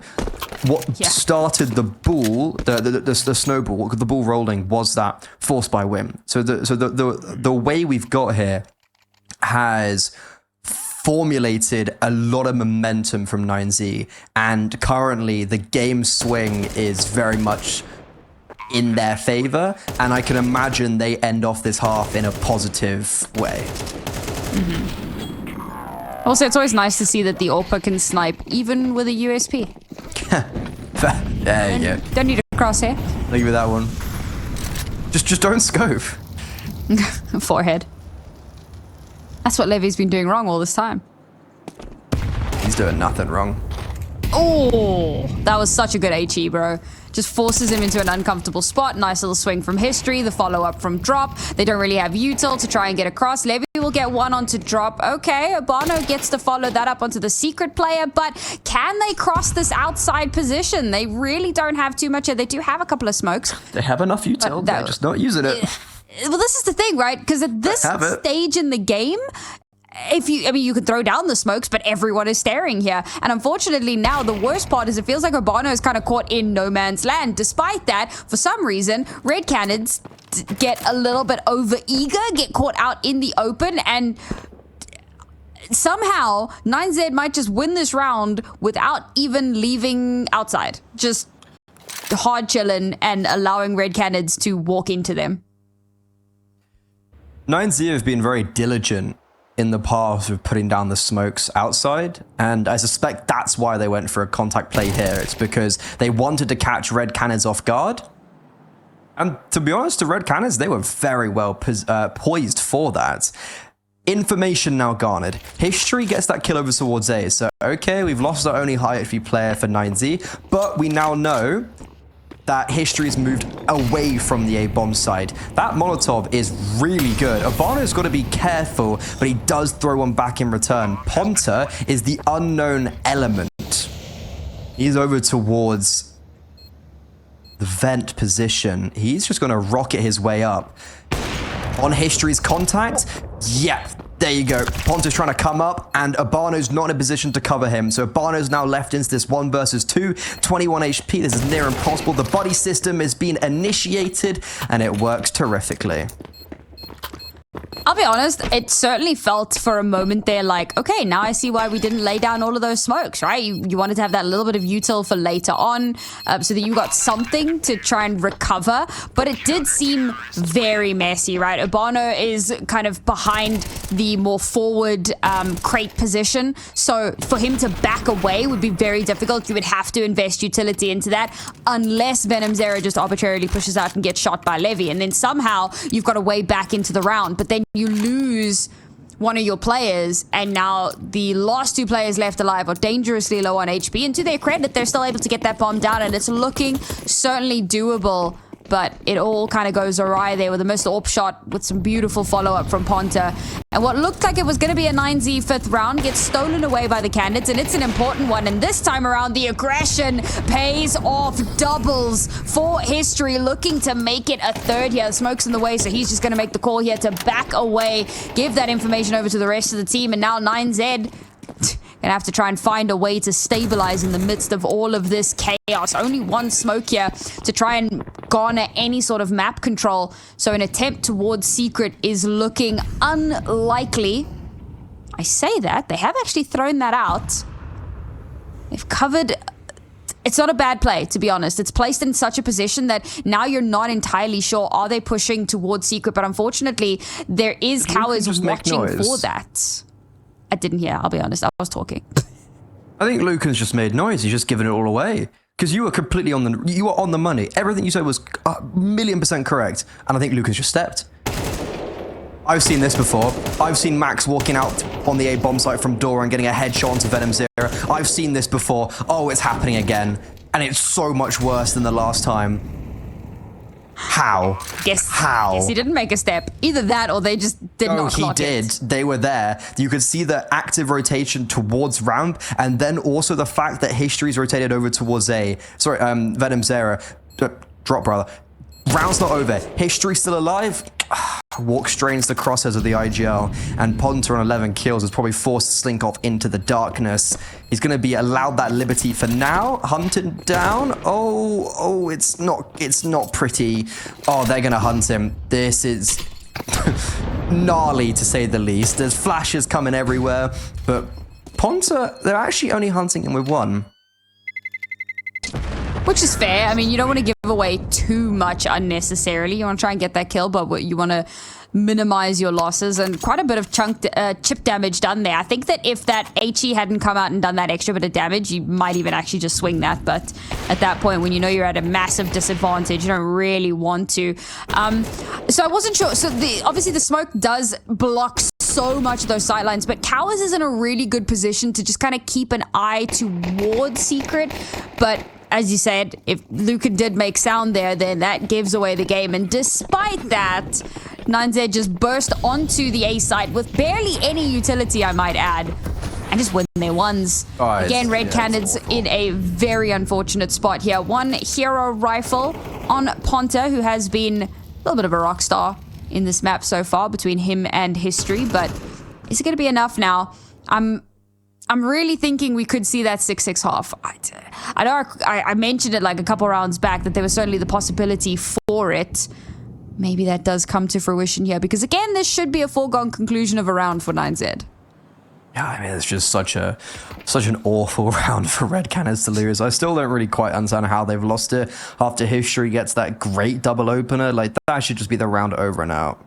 started the ball, the snowball, the ball rolling was that force by whim. So the way we've got here has formulated a lot of momentum from 9Z, and currently the game swing is very much in their favor, and I can imagine they end off this half in a positive way. Also, it's always nice to see that the AWPer can snipe even with a USP. There you go. Don't need a crosshair. Look at that one. Just don't scope. Forehead. That's what Levy's been doing wrong all this time. He's doing nothing wrong. Oh, that was such a good HE, bro. Just forces him into an uncomfortable spot. Nice little swing from History. The follow-up from Drop. They don't really have util to try and get across. Levy will get one onto Drop. Okay, Urbano gets to follow that up onto the secret player, but can they cross this outside position? They really don't have too much. They do have a couple of smokes. They have enough util, they're just not using it. Well, this is the thing, right? Because at this stage in the game, you could throw down the smokes, but everyone is staring here. And unfortunately now the worst part is it feels like Urbano is kind of caught in no man's land. Despite that, for some reason, Red Canids get a little bit over eager, get caught out in the open, and somehow 9Z might just win this round without even leaving outside. Just hard chilling and allowing Red Canids to walk into them. 9Z have been very diligent in the past of putting down the smokes outside, and I suspect that's why they went for a contact play here. It's because they wanted to catch Red Canids off guard. And to be honest, the Red Canids, they were very well poised for that. Information now garnered. History gets that kill over towards A. So, okay, we've lost our only high HP player for 9Z, but we now know that History's moved away from the A bomb side. That Molotov is really good. Urbano's got to be careful, but he does throw one back in return. Ponta is the unknown element. He's over towards the vent position. He's just going to rocket his way up. On History's contact, yeah, there you go. Ponta's trying to come up, and Urbano's not in a position to cover him. So Urbano's now left into this 1 versus 2, 21 HP. This is near impossible. The buddy system is being initiated, and it works terrifically. I'll be honest, it certainly felt for a moment there like, okay, now I see why we didn't lay down all of those smokes, right? You wanted to have that little bit of util for later on, so that you got something to try and recover, but it did seem very messy, right? Urbano is kind of behind the more forward crate position, so for him to back away would be very difficult. You would have to invest utility into that, unless Venom Zera just arbitrarily pushes out and gets shot by Levy, and then somehow you've got a way back into the round, but then you lose one of your players, and now the last 2 players left alive are dangerously low on HP, and to their credit, they're still able to get that bomb down, and it's looking certainly doable, but it all kind of goes awry there with a missed AWP shot with some beautiful follow-up from Ponta. And what looked like it was going to be a 9Z 5th round gets stolen away by the Canids, and it's an important one. And this time around, the aggression pays off, doubles for History, looking to make it a 3rd here. The smoke's in the way, so he's just going to make the call here to back away, give that information over to the rest of the team, and now 9Z gonna have to try and find a way to stabilize in the midst of all of this chaos. Only 1 smoke here to try and garner any sort of map control. So an attempt towards Secret is looking unlikely. I say that. They have actually thrown that out. They've covered... It's not a bad play, to be honest. It's placed in such a position that now you're not entirely sure, are they pushing towards Secret? But unfortunately, there is cowards watching for that. I didn't hear, I'll be honest. I was talking. I think Lucan's just made noise. He's just given it all away. Because you were completely on the money. Everything you said was 1,000,000% correct. And I think Lucan's just stepped. I've seen this before. I've seen Max walking out on the A bomb site from Dora and getting a headshot onto Venom Zera. I've seen this before. Oh, it's happening again. And it's so much worse than the last time. How? How? Guess he didn't make a step. Either that or they just did not clock it. He did. They were there. You could see the active rotation towards ramp, and then also the fact that History's rotated over towards A. Sorry, Venom Zera. Drop, brother. Round's not over. History still alive. Walk strains the crosshairs of the IGL, and Ponta on 11 kills is probably forced to slink off into the darkness. He's going to be allowed that liberty for now. Hunted down. Oh, it's not pretty. Oh, they're going to hunt him. This is gnarly, to say the least. There's flashes coming everywhere, but Ponta, they're actually only hunting him with 1. Which is fair. I mean, you don't want to give away too much unnecessarily. You want to try and get that kill, but you want to minimize your losses, and quite a bit of chip damage done there. I think that if that HE hadn't come out and done that extra bit of damage, you might even actually just swing that. But at that point, when you know you're at a massive disadvantage, you don't really want to. So I wasn't sure. So obviously the smoke does block so much of those sightlines, but Cowers is in a really good position to just kind of keep an eye towards Secret. But as you said, if Luca did make sound there, then that gives away the game. And despite that, 9Z just burst onto the A site with barely any utility, I might add, and just win their ones. Again, Red Canids in a very unfortunate spot here. 1 hero rifle on Ponta, who has been a little bit of a rock star in this map so far between him and History, but Is it going to be enough now? I'm really thinking we could see that 6-6 half. I know I mentioned it like a couple rounds back that there was certainly the possibility for it. Maybe that does come to fruition here, because again, this should be a foregone conclusion of a round for 9Z. Yeah, I mean, it's just such an awful round for Red Canids to lose. I still don't really quite understand how they've lost it after History gets that great double opener. Like, that should just be the round over and out.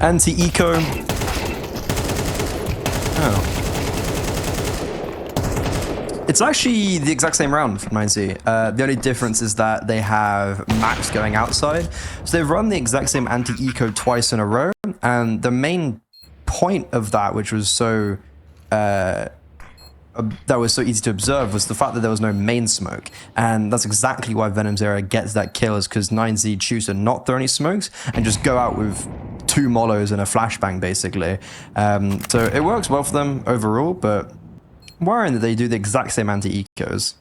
Anti-eco. Oh. It's actually the exact same round from 9Z. The only difference is that they have Max going outside. So they've run the exact same anti-eco twice in a row. And the main point of that, which was so easy to observe, was the fact that there was no main smoke. And that's exactly why Venom Zero gets that kill, is because 9Z choose to not throw any smokes and just go out with 2 molos and a flashbang, basically. So it works well for them overall, but worrying that they do the exact same anti-ecos.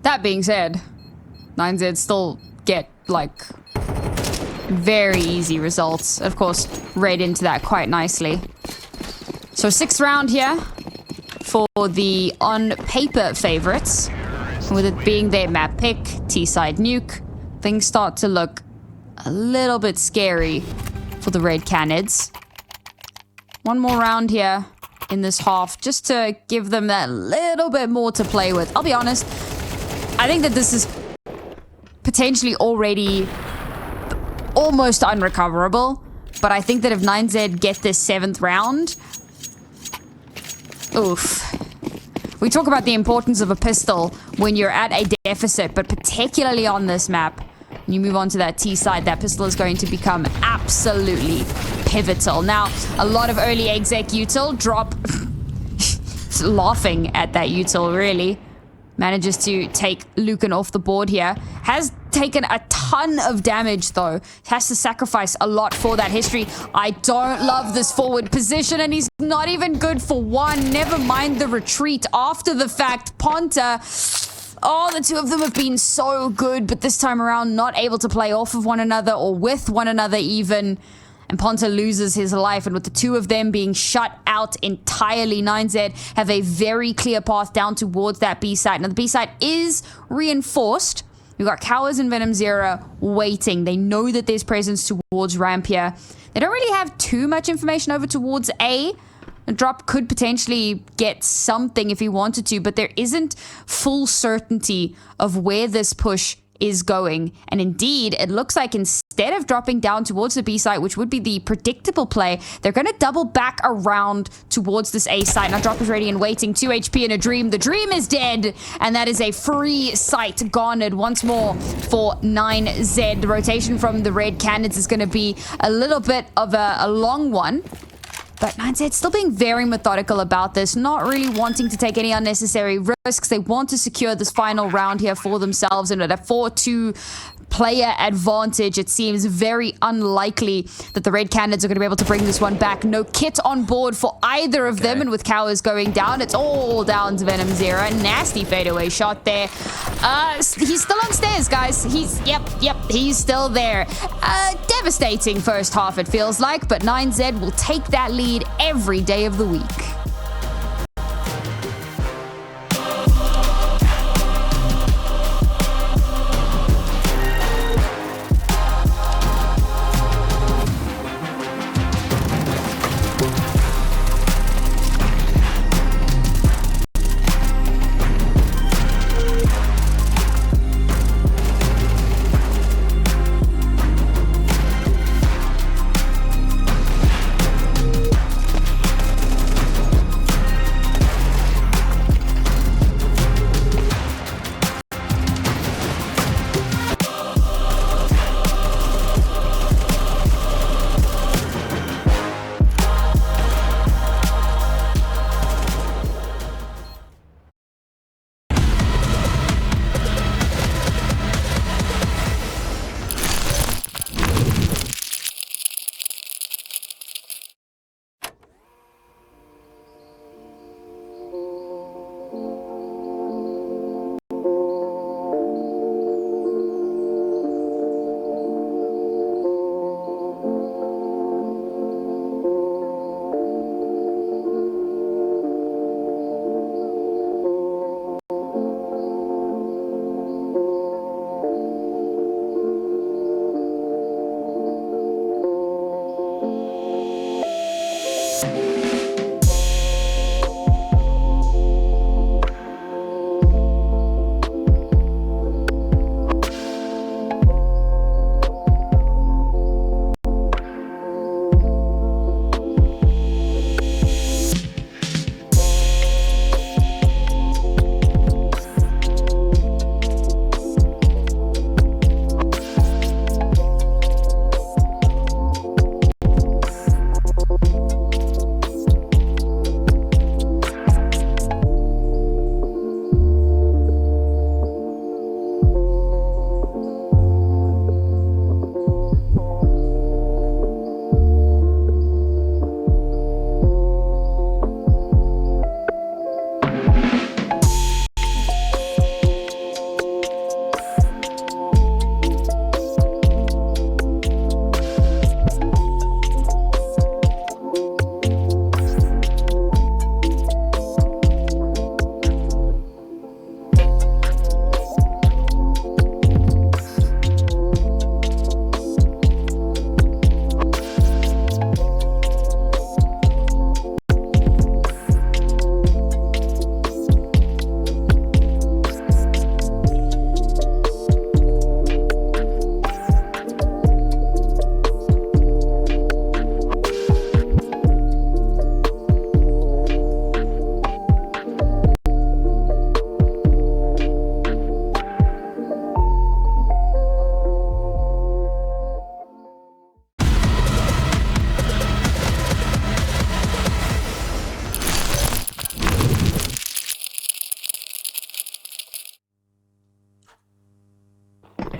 That being said, 9Z still get, like, very easy results. Of course, read into that quite nicely. So 6th round here for the on-paper favorites. With it being their map pick, T-side nuke, things start to look a little bit scary for the Red Canids. One more round here in this half, just to give them that little bit more to play with. I'll be honest, I think that this is potentially already almost unrecoverable, but I think that if 9Z get this 7th round, oof. We talk about the importance of a pistol when you're at a deficit, but particularly on this map, when you move on to that T side, that pistol is going to become absolutely pivotal. Now, a lot of early exec util drop laughing at that util, really. Manages to take Lucan off the board here. Has taken a ton of damage, though. Has to sacrifice a lot for that History. I don't love this forward position, and he's not even good for one. Never mind the retreat after the fact. Ponta, oh, the two of them have been so good, but this time around not able to play off of one another or with one another even. And Ponta loses his life, and with the two of them being shut out entirely, 9Z have a very clear path down towards that B site. Now, the B site is reinforced. We've got Cowards and Venom Zero waiting. They know that there's presence towards ramp here. They don't really have too much information over towards A. A drop could potentially get something if he wanted to, but there isn't full certainty of where this push is going. And indeed, it looks like instead of dropping down towards the B site, which would be the predictable play, they're going to double back around towards this A site. Now, Drop is ready and waiting. 2 HP in a dream. The dream is dead, and that is a free site garnered once more for 9Z. The rotation from the Red Canids is going to be a little bit of a long one. But 9Z still being very methodical about this, not really wanting to take any unnecessary risks. They want to secure this final round here for themselves, and at a 4-2 player advantage, it seems very unlikely that the Red Canids are going to be able to bring this one back. No kit on board for either of them, and with Cowards going down, it's all down to Venom Zero. Nasty fadeaway shot there. He's still on stairs, guys. He's still there. Devastating first half, it feels like, but 9Z will take that lead every day of the week.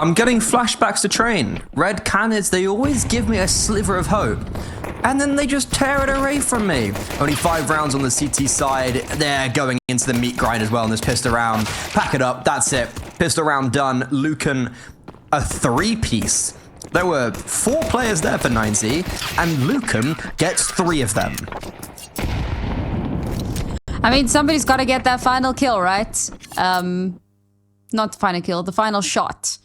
I'm getting flashbacks to train. Red Canids, they always give me a sliver of hope. And then they just tear it away from me. Only 5 rounds on the CT side. They're going into the meat grind as well in this pistol round. Pack it up, that's it. Pistol round done. Lucan, a 3-piece. There were 4 players there for 9Z, and Lucan gets 3 of them. I mean, somebody's got to get that final kill, right? Not the final kill, the final shot.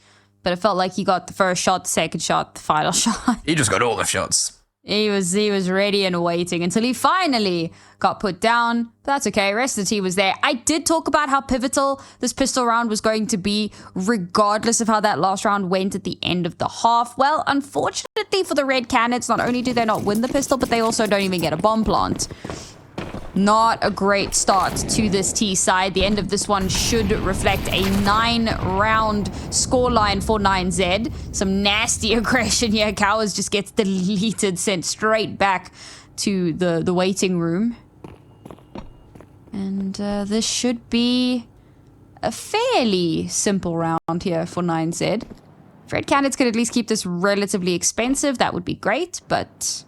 But it felt like he got the first shot, the second shot, the final shot. He just got all the shots. He was ready and waiting until he finally got put down. But that's okay. Rest of the team was there. I did talk about how pivotal this pistol round was going to be, regardless of how that last round went at the end of the half. Well, unfortunately for the Red Canids, not only do they not win the pistol, but they also don't even get a bomb plant. Not a great start to this T side. The end of this one should reflect a 9-round scoreline for 9Z. Some nasty aggression here. Cowards just gets deleted, sent straight back to the waiting room. And this should be a fairly simple round here for 9Z. If Red Canids could at least keep this relatively expensive, that would be great, but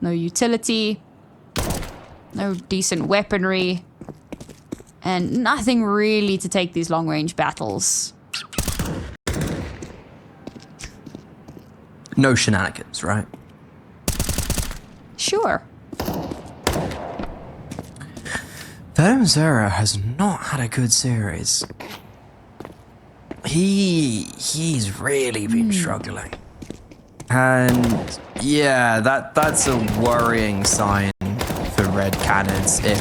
no utility. No decent weaponry, and nothing really to take these long-range battles. No shenanigans, right? Sure. Venom Zero has not had a good series. He's really been struggling. And yeah, that's a worrying sign for Red Canids if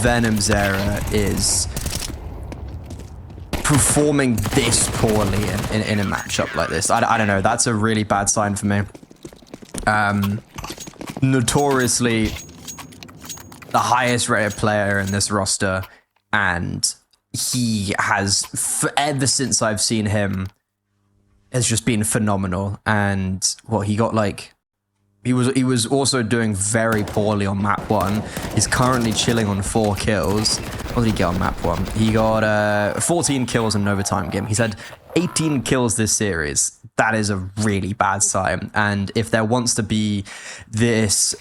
Venom Zera is performing this poorly in a matchup like this. I don't know, that's a really bad sign for me. Notoriously the highest rated player in this roster, and he has, ever since I've seen him, has just been phenomenal. And what he got, like, he was also doing very poorly on map 1. He's currently chilling on 4 kills. What did he get on map 1? He got 14 kills in an overtime game. He's had 18 kills this series. That is a really bad sign. And if there wants to be this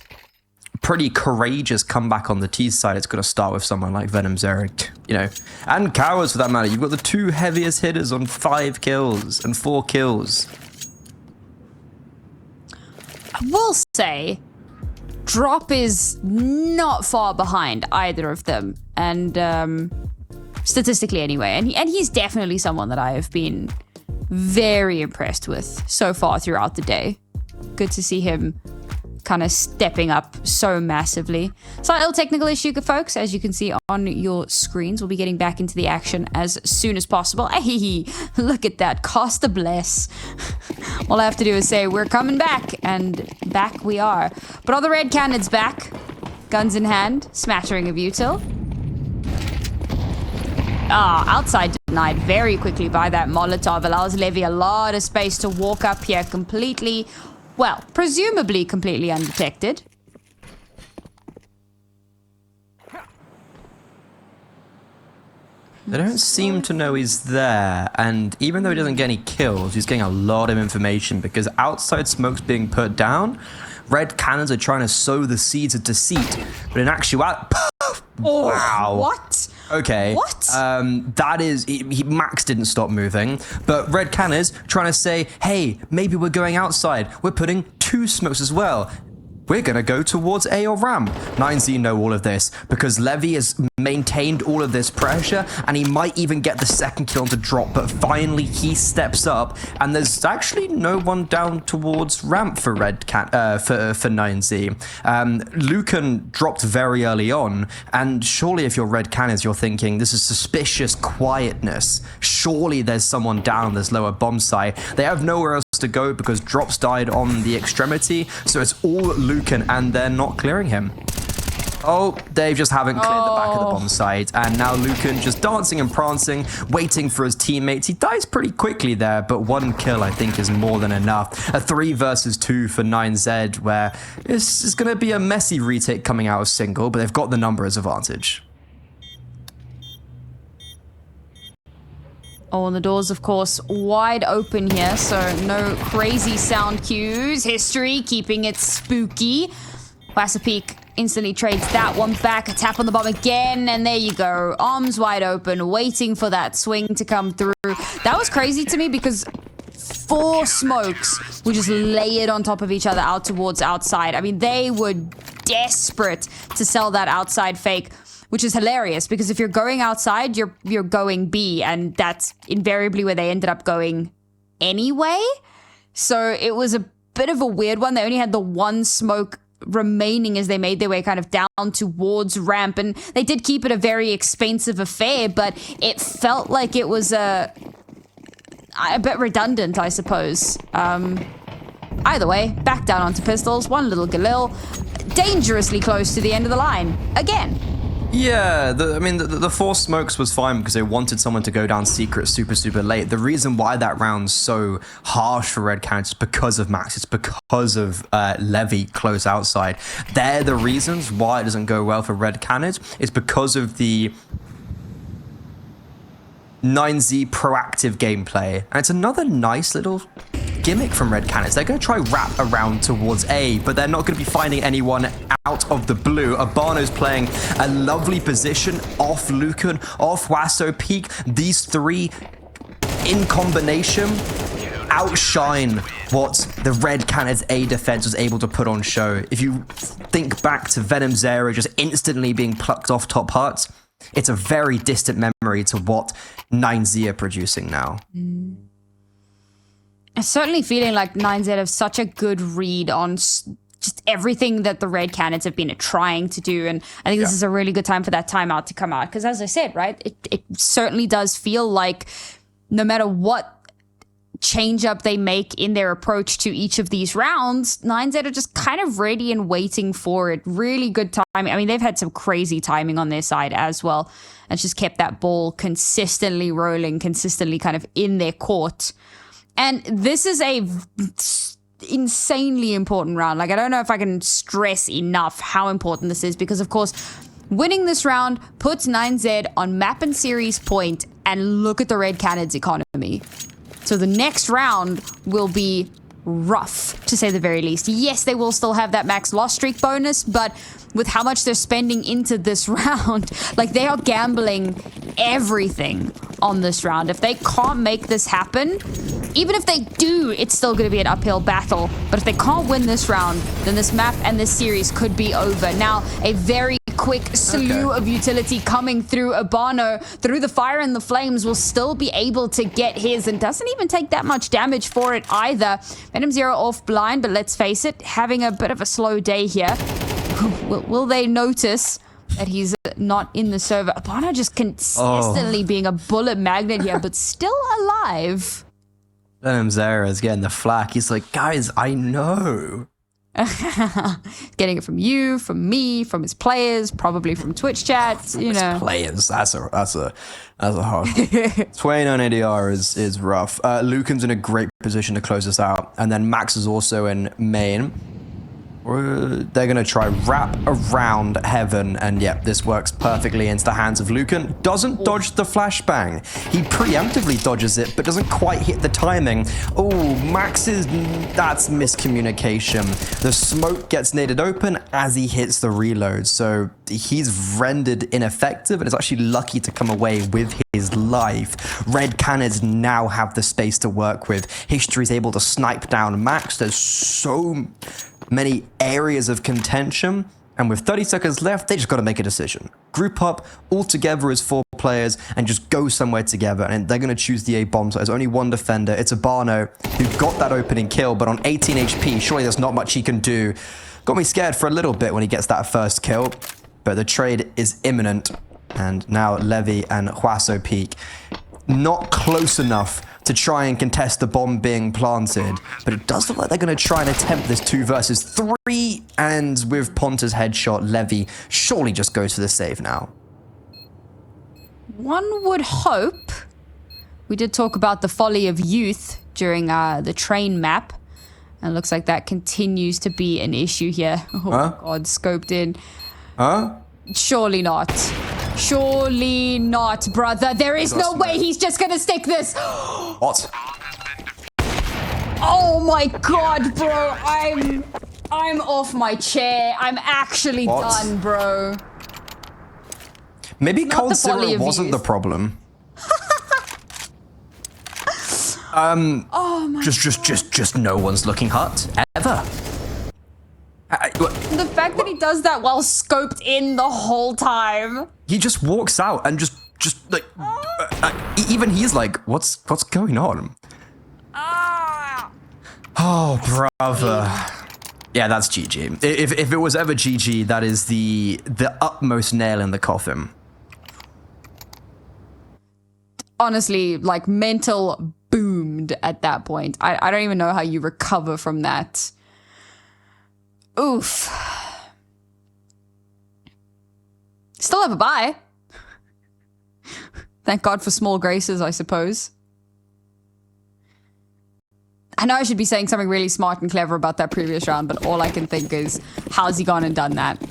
pretty courageous comeback on the T side, it's going to start with someone like Venom Zero, you know, and Cowards for that matter. You've got the 2 heaviest hitters on 5 kills and 4 kills. I will say, Drop is not far behind either of them, and statistically anyway. And he's definitely someone that I have been very impressed with so far throughout the day. Good to see him kind of stepping up so massively. Slight little technical issue, folks, as you can see on your screens. We'll be getting back into the action as soon as possible. Hey, look at that. Cost a bless. All I have to do is say, we're coming back, and back we are. But are the Red Canids back? Guns in hand, smattering of util. Outside denied very quickly by that Molotov. Allows Levy a lot of space to walk up here completely, well, presumably completely undetected. They don't seem to know he's there, and even though he doesn't get any kills, he's getting a lot of information because outside smoke's being put down. Red Canids are trying to sow the seeds of deceit, but in actuality, Oh, wow. What? Okay. What? That is, Max didn't stop moving, but Red Canids trying to say, hey, maybe we're going outside. We're putting 2 smokes as well. We're going to go towards A or ramp. 9Z know all of this because Levy has maintained all of this pressure, and he might even get the second kill to drop, but finally he steps up, and there's actually no one down towards ramp for for 9Z. Lucan dropped very early on, and surely if you're Red Canids, you're thinking this is suspicious quietness. Surely there's someone down on this lower bomb site. They have nowhere else to go because Drops died on the extremity, so it's all Lucan, and they're not clearing him. Oh, they just haven't cleared the back of the bomb site, and now Lucan just dancing and prancing, waiting for his teammates. He dies pretty quickly there, but 1 kill I think is more than enough. A 3 versus 2 for 9Z, where it's going to be a messy retake coming out of single, but they've got the numbers advantage. Oh, and the doors, of course, wide open here, so no crazy sound cues. History, keeping it spooky. Wasapeak instantly trades that one back. A tap on the bomb again, and there you go. Arms wide open, waiting for that swing to come through. That was crazy to me because 4 smokes were just layered on top of each other out towards outside. I mean, they were desperate to sell that outside fake, which is hilarious because if you're going outside, you're going B, and that's invariably where they ended up going anyway. So it was a bit of a weird one. They only had the 1 smoke remaining as they made their way kind of down towards ramp, and they did keep it a very expensive affair, but it felt like it was a bit redundant, I suppose. Either way, back down onto pistols, 1 little Galil, dangerously close to the end of the line again. Yeah, the 4 smokes was fine because they wanted someone to go down secret super late. The reason why that round's so harsh for Red Canids is because of Max. It's because of Levy close outside. They're the reasons why it doesn't go well for Red Canids. It's because of the 9Z proactive gameplay. And it's another nice little gimmick from Red Canids. They're going to try wrap around towards A, but they're not going to be finding anyone out of the blue. Abano's playing a lovely position off Lucan, off Wasapeak. These 3 in combination outshine what the Red Canids A defense was able to put on show. If you think back to Venom Zero just instantly being plucked off top hearts, it's a very distant memory to what 9Z are producing now. I'm certainly feeling like 9Z have such a good read on just everything that the Red Canids have been trying to do, and I think this is a really good time for that timeout to come out, because as I said, right, it certainly does feel like no matter what change up they make in their approach to each of these rounds, 9Z are just kind of ready and waiting for it. Really good timing. I mean, they've had some crazy timing on their side as well, and just kept that ball consistently rolling, consistently kind of in their court. And this is a insanely important round. Like, I don't know if I can stress enough how important this is, because of course, winning this round puts 9Z on map and series point, and look at the Red Canids economy. So the next round will be rough, to say the very least. Yes, they will still have that max loss streak bonus, but with how much they're spending into this round, like, they are gambling everything on this round. If they can't make this happen, even if they do, it's still going to be an uphill battle. But if they can't win this round, then this map and this series could be over. Now, a very quick slew of utility coming through. Abano, through the fire and the flames, will still be able to get his, and doesn't even take that much damage for it either. Venom Zero off blind, but let's face it, having a bit of a slow day here. Will they notice that he's not in the server? Abano just consistently being a bullet magnet here, but still alive. Venom Zero is getting the flack. He's like, guys, I know. Getting it from you, from me, from his players, probably from Twitch chat. You know, players. That's a hard. 29 ADR is rough. Lucan's in a great position to close this out, and then Max is also in main. They're going to try wrap around Heaven, and yeah, this works perfectly into the hands of Lucan. Doesn't dodge the flashbang. He preemptively dodges it, but doesn't quite hit the timing. Oh, that's miscommunication. The smoke gets naded open as he hits the reload, so he's rendered ineffective, and is actually lucky to come away with his life. Red Canids now have the space to work with. History's able to snipe down Max. There's so many areas of contention, and with 30 seconds left, they just got to make a decision. Group up all together as 4 players and just go somewhere together, and they're going to choose the A bomb. So there's only one defender. It's Abano, who got that opening kill, but on 18 HP, surely there's not much he can do. Got me scared for a little bit when he gets that first kill, but the trade is imminent, and now Levy and Wasapeak not close enough to try and contest the bomb being planted, but it does look like they're going to try and attempt this 2 versus 3, and with Ponta's headshot, Levy surely just goes for the save now. One would hope. We did talk about the folly of youth during the train map, and it looks like that continues to be an issue here. Oh, God, scoped in. Huh? Surely not. Surely not, brother. There is no way he's just gonna stick this. What? Oh my god, bro. I'm off my chair. I'm actually done, bro. Maybe Not Cold the folly Zero of wasn't youth. the problem. Oh my Just no one's looking hot ever. The fact that he does that while scoped in the whole time. He just walks out and just like even he's like, what's going on? Oh, brother. Yeah, that's GG. If it was ever GG, that is the utmost nail in the coffin. Honestly, like, mental boomed at that point. I don't even know how you recover from that. Oof. Still have a bye. Thank God for small graces, I suppose. I know I should be saying something really smart and clever about that previous round, but all I can think is, how's he gone and done that?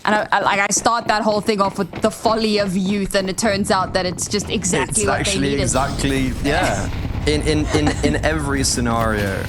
And I start that whole thing off with the folly of youth, and it turns out that it's just exactly what they needed. Exactly, yeah. In every scenario,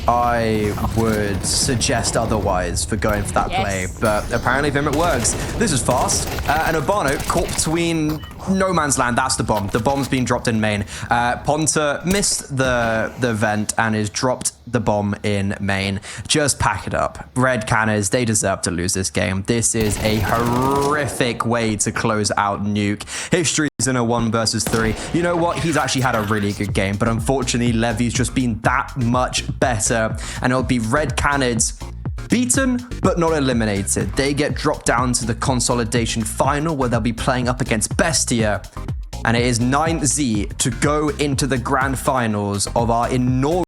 I would suggest otherwise for going for that play, but apparently Vim it works. This is fast, and Urbano caught between no man's land. That's the bomb. The bomb's been dropped in main. Ponta missed the vent and is dropped the bomb in main. Just pack it up. Red Canids, they deserve to lose this game. This is a horrific way to close out Nuke. History's in a 1 versus 3. You know what? He's actually had a really good game, but unfortunately, Levy's just been that much better, and it'll be Red Canids beaten but not eliminated. They get dropped down to the consolidation final where they'll be playing up against Bestia, and it is 9Z to go into the grand finals of our inaugural